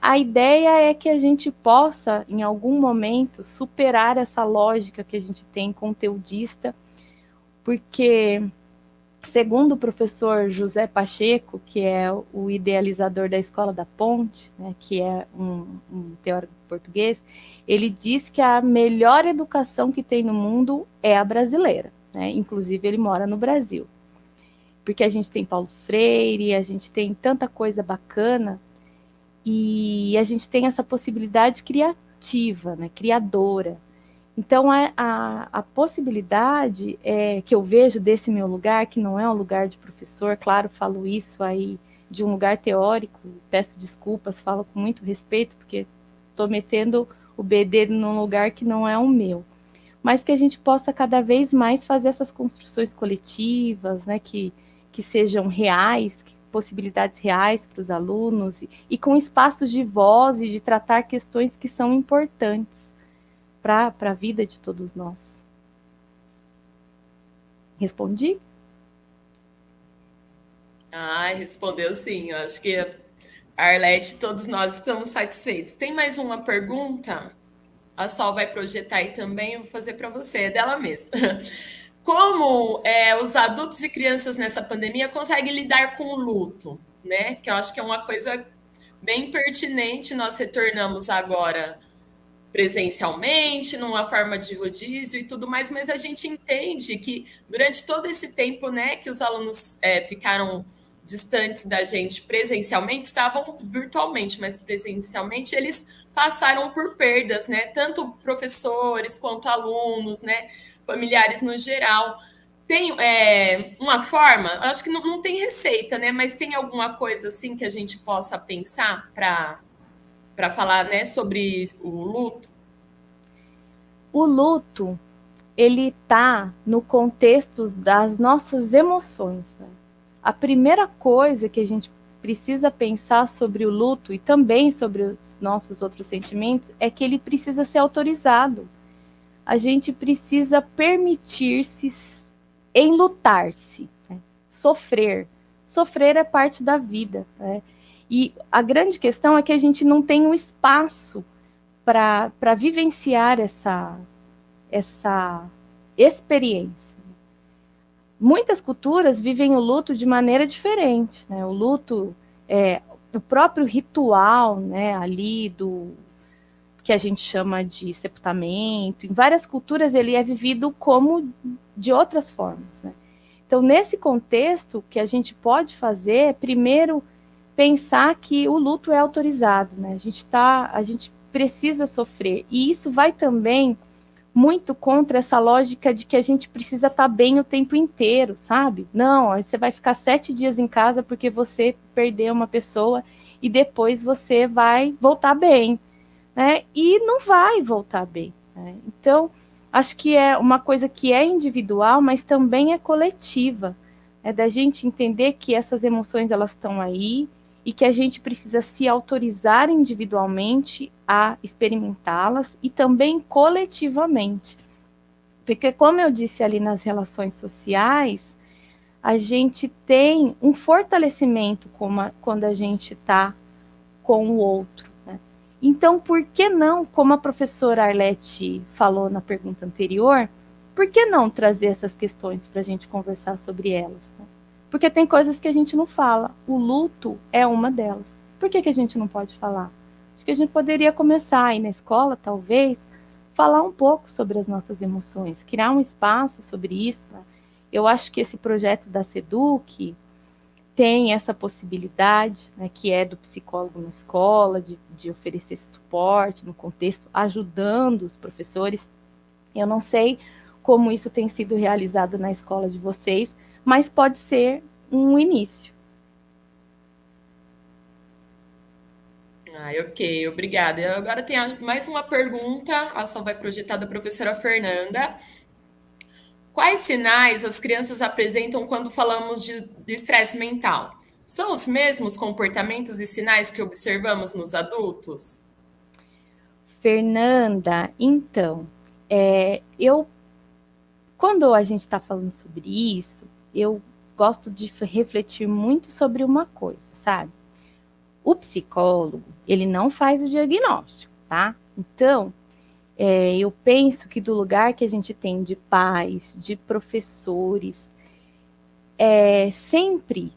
Speaker 3: A ideia é que a gente possa, em algum momento, superar essa lógica que a gente tem conteudista, porque, segundo o professor José Pacheco, que é o idealizador da Escola da Ponte, né, que é um teórico português, ele diz que a melhor educação que tem no mundo é a brasileira, né? Inclusive ele mora no Brasil, porque a gente tem Paulo Freire, a gente tem tanta coisa bacana, e a gente tem essa possibilidade criativa, né, criadora. Então, a possibilidade que eu vejo desse meu lugar, que não é um lugar de professor, claro, falo isso aí de um lugar teórico, peço desculpas, falo com muito respeito, porque estou metendo o BD num lugar que não é o meu, mas que a gente possa cada vez mais fazer essas construções coletivas, né, que sejam reais, possibilidades reais para os alunos, e com espaços de voz e de tratar questões que são importantes para a vida de todos nós. Respondi?
Speaker 2: Respondeu sim. Eu acho que a Arlete, todos nós estamos satisfeitos. Tem mais uma pergunta? A Sol vai projetar aí também, eu vou fazer para você, é dela mesma. Como os adultos e crianças nessa pandemia conseguem lidar com o luto, né? Que eu acho que é uma coisa bem pertinente. Nós retornamos agora presencialmente, numa forma de rodízio e tudo mais, mas a gente entende que durante todo esse tempo, né, que os alunos ficaram distantes da gente presencialmente, estavam virtualmente, mas presencialmente eles passaram por perdas, né? Tanto professores quanto alunos, né? Familiares no geral. Tem uma forma, acho que não tem receita, né? Mas tem alguma coisa assim que a gente possa pensar para falar, né, sobre o luto?
Speaker 3: O luto, ele tá no contexto das nossas emoções, né? A primeira coisa que a gente precisa pensar sobre o luto e também sobre os nossos outros sentimentos é que ele precisa ser autorizado. A gente precisa permitir-se enlutar-se, né? Sofrer. Sofrer é parte da vida, né? E a grande questão é que a gente não tem um espaço para vivenciar essa experiência. Muitas culturas vivem o luto de maneira diferente, né? O luto o próprio ritual, né, ali do que a gente chama de sepultamento, em várias culturas ele é vivido como de outras formas, né? Então, nesse contexto, o que a gente pode fazer é, primeiro, pensar que o luto é autorizado, né? A gente precisa sofrer, e isso vai também muito contra essa lógica de que a gente precisa estar bem o tempo inteiro, sabe? Não, você vai ficar 7 dias em casa porque você perdeu uma pessoa e depois você vai voltar bem, né? E não vai voltar bem, né? Então, acho que é uma coisa que é individual, mas também é coletiva, é da gente entender que essas emoções elas estão aí e que a gente precisa se autorizar individualmente a experimentá-las e também coletivamente. Porque, como eu disse ali nas relações sociais, a gente tem um fortalecimento quando a gente está com o outro, né? Então, por que não, como a professora Arlete falou na pergunta anterior, por que não trazer essas questões para a gente conversar sobre elas, né? Porque tem coisas que a gente não fala. O luto é uma delas. Por que a gente não pode falar? Acho que a gente poderia começar aí na escola, talvez, falar um pouco sobre as nossas emoções, criar um espaço sobre isso, né? Eu acho que esse projeto da SEDUC tem essa possibilidade, né, que é do psicólogo na escola, de oferecer esse suporte no contexto, ajudando os professores. Eu não sei como isso tem sido realizado na escola de vocês, mas pode ser um início.
Speaker 2: Ok, obrigada. Eu agora tenho mais uma pergunta, a ação vai projetar da professora Fernanda. Quais sinais as crianças apresentam quando falamos de estresse mental? São os mesmos comportamentos e sinais que observamos nos adultos?
Speaker 3: Fernanda, então, quando a gente está falando sobre isso, eu gosto de refletir muito sobre uma coisa, sabe? O psicólogo, ele não faz o diagnóstico, tá? Então, eu penso que do lugar que a gente tem de pais, de professores, sempre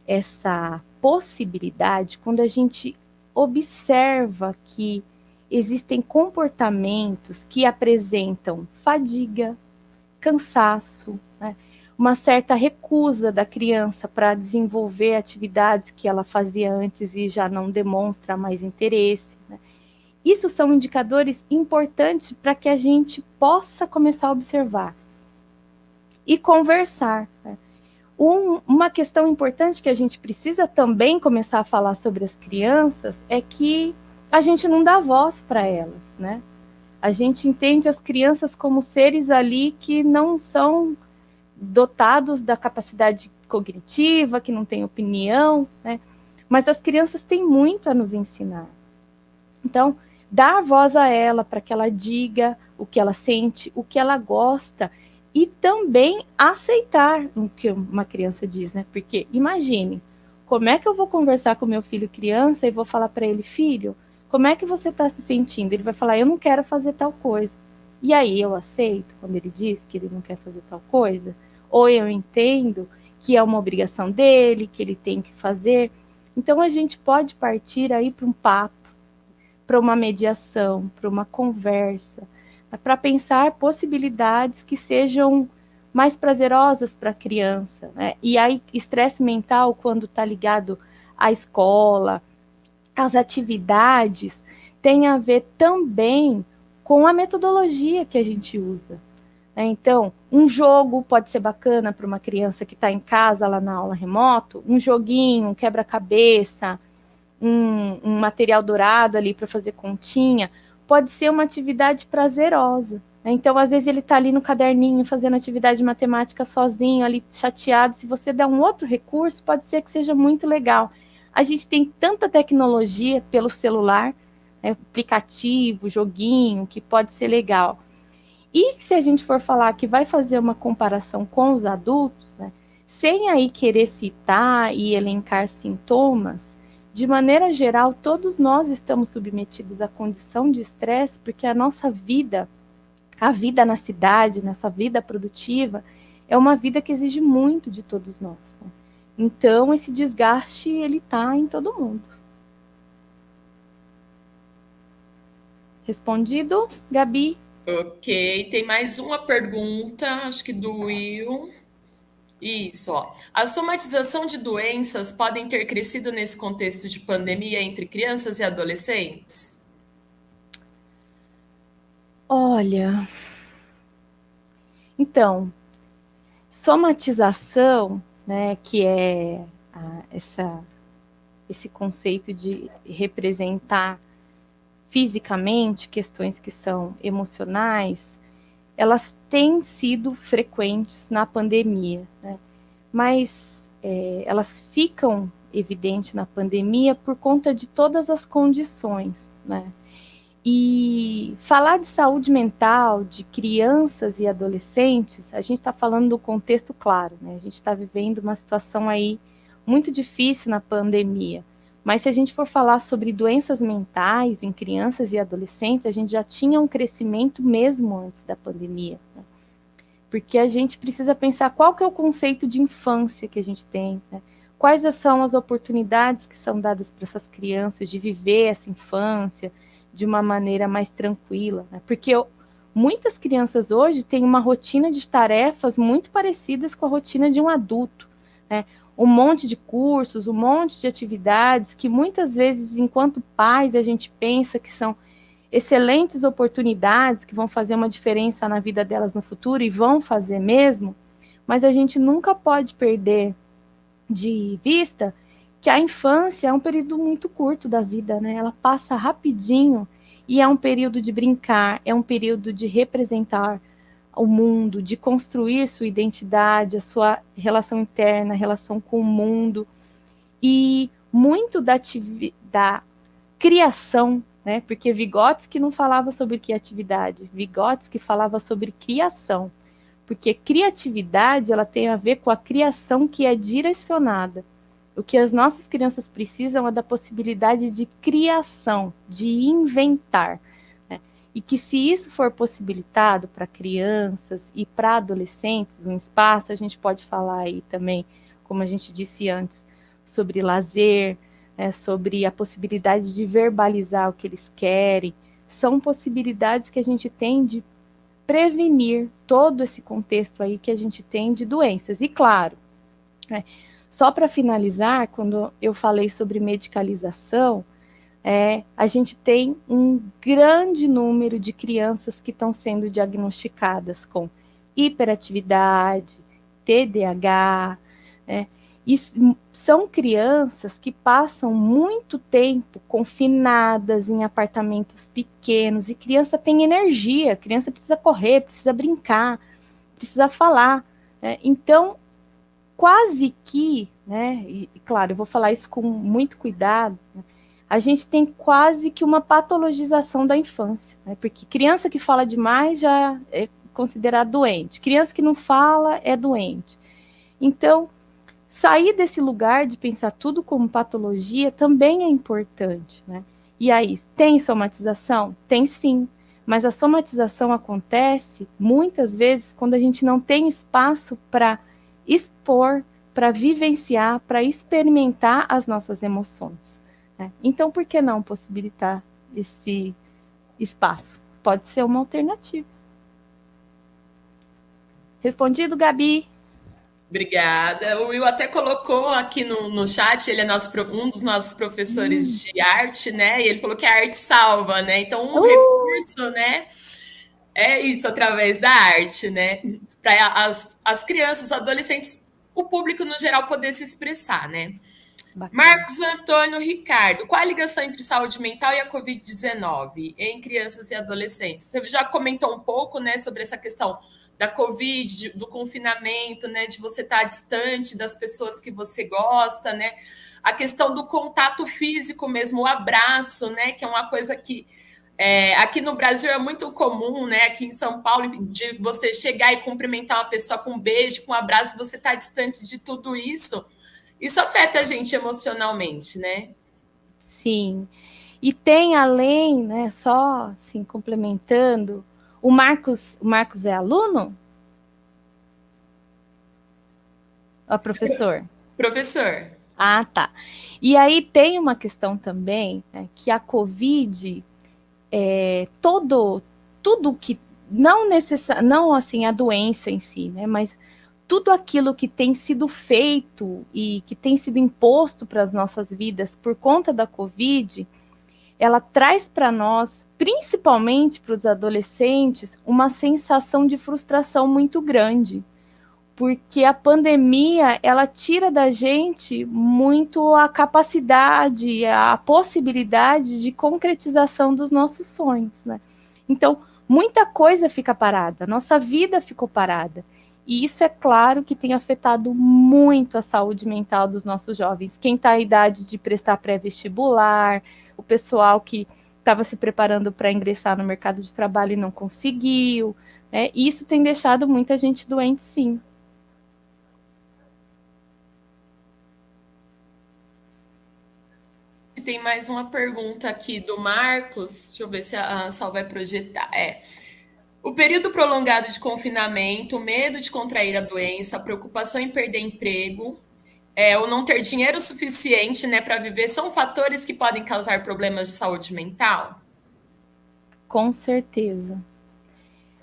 Speaker 3: essa possibilidade, quando a gente observa que existem comportamentos que apresentam fadiga, cansaço, né? Uma certa recusa da criança para desenvolver atividades que ela fazia antes e já não demonstra mais interesse, né? Isso são indicadores importantes para que a gente possa começar a observar e conversar, né? Uma questão importante que a gente precisa também começar a falar sobre as crianças é que a gente não dá voz para elas, né? A gente entende as crianças como seres ali que não são dotados da capacidade cognitiva, que não têm opinião, né? Mas as crianças têm muito a nos ensinar. Então, dar voz a ela para que ela diga o que ela sente, o que ela gosta e também aceitar o que uma criança diz, né? Porque imagine, como é que eu vou conversar com meu filho criança e vou falar para ele, filho, como é que você está se sentindo? Ele vai falar, eu não quero fazer tal coisa. E aí eu aceito quando ele diz que ele não quer fazer tal coisa? Ou eu entendo que é uma obrigação dele, que ele tem que fazer? Então a gente pode partir aí para um papo, para uma mediação, para uma conversa, para pensar possibilidades que sejam mais prazerosas para a criança, né? E aí, estresse mental, quando está ligado à escola, às atividades, tem a ver também com a metodologia que a gente usa. Então, um jogo pode ser bacana para uma criança que está em casa, lá na aula remoto, um joguinho, um quebra-cabeça, um material dourado ali para fazer continha, pode ser uma atividade prazerosa. Então, às vezes, ele está ali no caderninho fazendo atividade de matemática sozinho, ali chateado. Se você der um outro recurso, pode ser que seja muito legal. A gente tem tanta tecnologia pelo celular, né, aplicativo, joguinho, que pode ser legal. E se a gente for falar que vai fazer uma comparação com os adultos, né, sem aí querer citar e elencar sintomas, de maneira geral, todos nós estamos submetidos à condição de estresse, porque a nossa vida, a vida na cidade, nessa vida produtiva, é uma vida que exige muito de todos nós, né? Então, esse desgaste, ele está em todo mundo. Respondido, Gabi?
Speaker 2: Ok, tem mais uma pergunta, acho que do Will. Isso, ó. A somatização de doenças podem ter crescido nesse contexto de pandemia entre crianças e adolescentes?
Speaker 3: Olha, então, somatização, né, que é esse conceito de representar fisicamente questões que são emocionais, elas têm sido frequentes na pandemia, né? Mas elas ficam evidentes na pandemia por conta de todas as condições, né? E falar de saúde mental de crianças e adolescentes, a gente está falando do contexto claro, né? A gente está vivendo uma situação aí muito difícil na pandemia. Mas se a gente for falar sobre doenças mentais em crianças e adolescentes, a gente já tinha um crescimento mesmo antes da pandemia, né? Porque a gente precisa pensar qual que é o conceito de infância que a gente tem, né? Quais são as oportunidades que são dadas para essas crianças de viver essa infância de uma maneira mais tranquila, né? Porque muitas crianças hoje têm uma rotina de tarefas muito parecidas com a rotina de um adulto, né? Um monte de cursos, um monte de atividades que muitas vezes, enquanto pais, a gente pensa que são excelentes oportunidades que vão fazer uma diferença na vida delas no futuro, e vão fazer mesmo, mas a gente nunca pode perder de vista que a infância é um período muito curto da vida, né? Ela passa rapidinho e é um período de brincar, é um período de representar o mundo, de construir sua identidade, a sua relação interna, a relação com o mundo, e muito da criação, né? Porque Vygotsky não falava sobre criatividade, Vygotsky falava sobre criação, porque criatividade ela tem a ver com a criação que é direcionada. O que as nossas crianças precisam é da possibilidade de criação, de inventar, né? E que se isso for possibilitado para crianças e para adolescentes, um espaço, a gente pode falar aí também, como a gente disse antes, sobre lazer, sobre a possibilidade de verbalizar o que eles querem, são possibilidades que a gente tem de prevenir todo esse contexto aí que a gente tem de doenças. E claro, só para finalizar, quando eu falei sobre medicalização, a gente tem um grande número de crianças que estão sendo diagnosticadas com hiperatividade, TDAH, né? E são crianças que passam muito tempo confinadas em apartamentos pequenos, e criança tem energia, criança precisa correr, precisa brincar, precisa falar, né? Então, quase que, né, e claro, eu vou falar isso com muito cuidado, né, a gente tem quase que uma patologização da infância, né, porque criança que fala demais já é considerada doente, criança que não fala é doente. Então, sair desse lugar de pensar tudo como patologia também é importante, né? E aí, tem somatização? Tem sim, mas a somatização acontece muitas vezes quando a gente não tem espaço para expor, para vivenciar, para experimentar as nossas emoções, né? Então, por que não possibilitar esse espaço? Pode ser uma alternativa. Respondido, Gabi?
Speaker 2: Obrigada. O Will até colocou aqui no chat, ele é um dos nossos professores de arte, né? E ele falou que a arte salva, né? Então, um recurso, né? É isso, através da arte, né? Para as crianças, os adolescentes, o público no geral poder se expressar, né?
Speaker 3: Bacana.
Speaker 2: Marcos Antônio Ricardo, qual a ligação entre saúde mental e a Covid-19 em crianças e adolescentes? Você já comentou um pouco, né, sobre essa questão da Covid, do confinamento, né, de você estar distante das pessoas que você gosta, né? A questão do contato físico mesmo, o abraço, né, que é uma coisa que aqui no Brasil é muito comum, né? Aqui em São Paulo, de você chegar e cumprimentar uma pessoa com um beijo, com um abraço, você está distante de tudo isso. Isso afeta a gente emocionalmente, né?
Speaker 3: Sim. E tem além, né, só assim, complementando, o Marcos é aluno? Ó, professor?
Speaker 2: Professor.
Speaker 3: Ah, tá. E aí tem uma questão também, né, que a Covid, tudo que, não assim a doença em si, né, mas tudo aquilo que tem sido feito e que tem sido imposto para as nossas vidas por conta da Covid, ela traz para nós, principalmente para os adolescentes, uma sensação de frustração muito grande, porque a pandemia ela tira da gente muito a capacidade, a possibilidade de concretização dos nossos sonhos, né? Então, muita coisa fica parada, nossa vida ficou parada. E isso é claro que tem afetado muito a saúde mental dos nossos jovens. Quem está à idade de prestar pré-vestibular, o pessoal que estava se preparando para ingressar no mercado de trabalho e não conseguiu, né? Isso tem deixado muita gente doente, sim.
Speaker 2: Tem mais uma pergunta aqui do Marcos. Deixa eu ver se a Sal vai projetar. O período prolongado de confinamento, o medo de contrair a doença, a preocupação em perder emprego, ou não ter dinheiro suficiente, né, para viver, são fatores que podem causar problemas de saúde mental?
Speaker 3: Com certeza.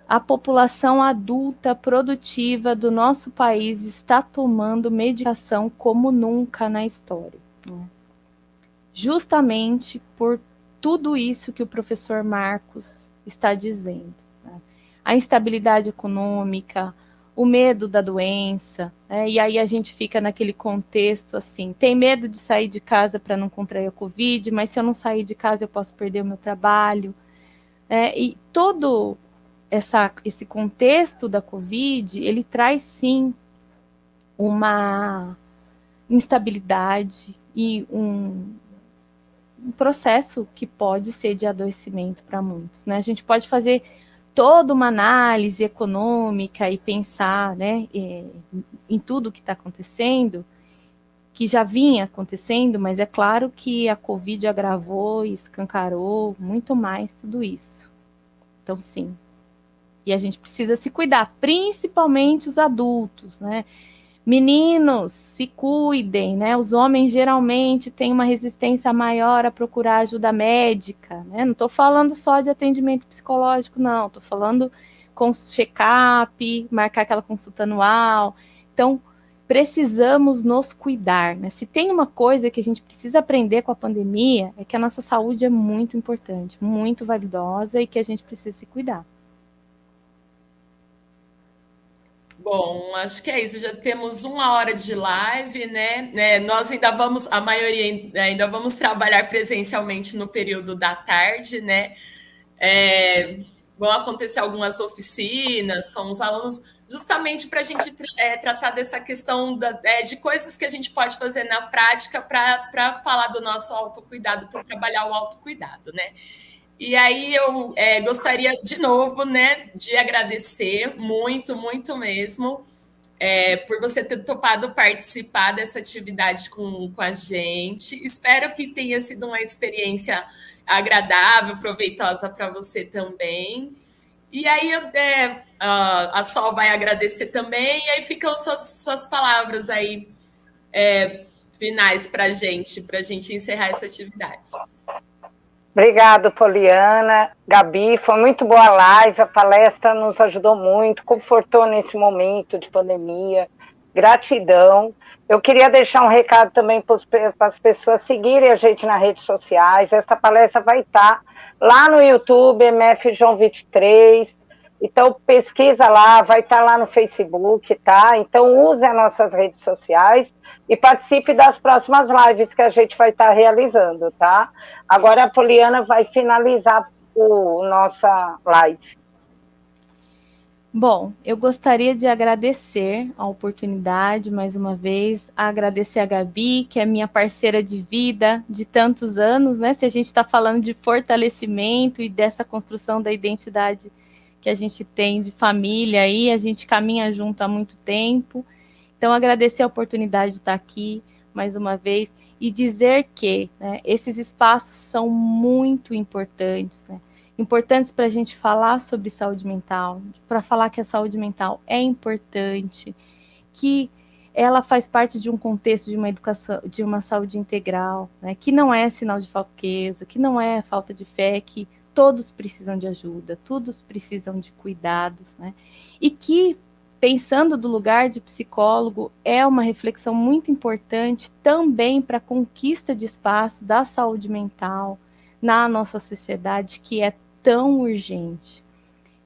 Speaker 3: A população adulta produtiva do nosso país está tomando medicação como nunca na história. Justamente por tudo isso que o professor Marcos está dizendo. A instabilidade econômica, o medo da doença, e aí a gente fica naquele contexto assim, tem medo de sair de casa para não contrair a Covid, mas se eu não sair de casa eu posso perder o meu trabalho. E todo esse contexto da Covid, ele traz sim uma instabilidade e um processo que pode ser de adoecimento para muitos, né? A gente pode fazer toda uma análise econômica e pensar, né, em tudo que está acontecendo, que já vinha acontecendo, mas é claro que a Covid agravou e escancarou muito mais tudo isso. Então, sim. E a gente precisa se cuidar, principalmente os adultos, né? Meninos, se cuidem, né? Os homens geralmente têm uma resistência maior a procurar ajuda médica, né? Não estou falando só de atendimento psicológico, não. Estou falando com check-up, marcar aquela consulta anual. Então, precisamos nos cuidar, né? Se tem uma coisa que a gente precisa aprender com a pandemia, é que a nossa saúde é muito importante, muito validosa e que a gente precisa se cuidar.
Speaker 2: Bom, acho que é isso. Já temos 1 hora de live, né? Nós ainda vamos, a maioria ainda vamos trabalhar presencialmente no período da tarde, né? Vão acontecer algumas oficinas com os alunos, justamente para a gente tratar dessa questão de coisas que a gente pode fazer na prática para falar do nosso autocuidado, para trabalhar o autocuidado, né? E aí eu gostaria de novo, né, de agradecer muito, muito mesmo, por você ter topado participar dessa atividade com a gente. Espero que tenha sido uma experiência agradável, proveitosa para você também. E aí a Sol vai agradecer também, e aí ficam suas palavras aí finais para a gente encerrar essa atividade.
Speaker 1: Obrigado, Poliana. Gabi, foi muito boa a live, a palestra nos ajudou muito, confortou nesse momento de pandemia. Gratidão. Eu queria deixar um recado também para as pessoas seguirem a gente nas redes sociais. Essa palestra vai estar lá no YouTube, MF João 23. Então, pesquisa lá, vai estar lá no Facebook, tá? Então, use as nossas redes sociais e participe das próximas lives que a gente vai estar realizando, tá? Agora a Poliana vai finalizar nossa live.
Speaker 3: Bom, eu gostaria de agradecer a oportunidade, mais uma vez, agradecer a Gabi, que é minha parceira de vida de tantos anos, né? Se a gente está falando de fortalecimento e dessa construção da identidade que a gente tem de família aí, a gente caminha junto há muito tempo. Então, agradecer a oportunidade de estar aqui mais uma vez e dizer que, né, esses espaços são muito importantes, né? Importantes para a gente falar sobre saúde mental, para falar que a saúde mental é importante, que ela faz parte de um contexto de uma educação, de uma saúde integral, né, que não é sinal de fraqueza, que não é falta de fé, que todos precisam de ajuda, todos precisam de cuidados, né, e que, pensando do lugar de psicólogo, é uma reflexão muito importante também para a conquista de espaço da saúde mental na nossa sociedade, que é tão urgente.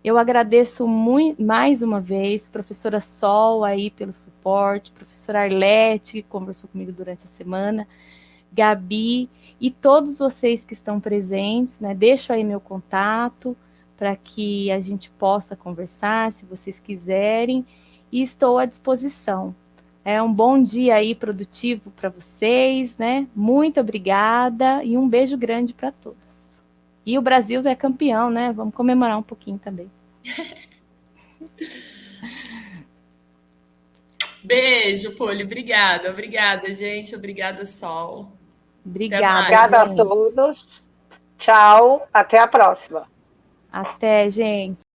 Speaker 3: Eu agradeço muito, mais uma vez, professora Sol aí pelo suporte, professora Arlete, que conversou comigo durante a semana, Gabi e todos vocês que estão presentes, né? Deixo aí meu contato para que a gente possa conversar, se vocês quiserem, e estou à disposição. É um bom dia aí produtivo para vocês, né? Muito obrigada e um beijo grande para todos. E o Brasil é campeão, né? Vamos comemorar um pouquinho também.
Speaker 2: Beijo, Poli. Obrigada, gente. Obrigada, Sol.
Speaker 1: Obrigada a todos. Tchau. Até a próxima.
Speaker 3: Até, gente.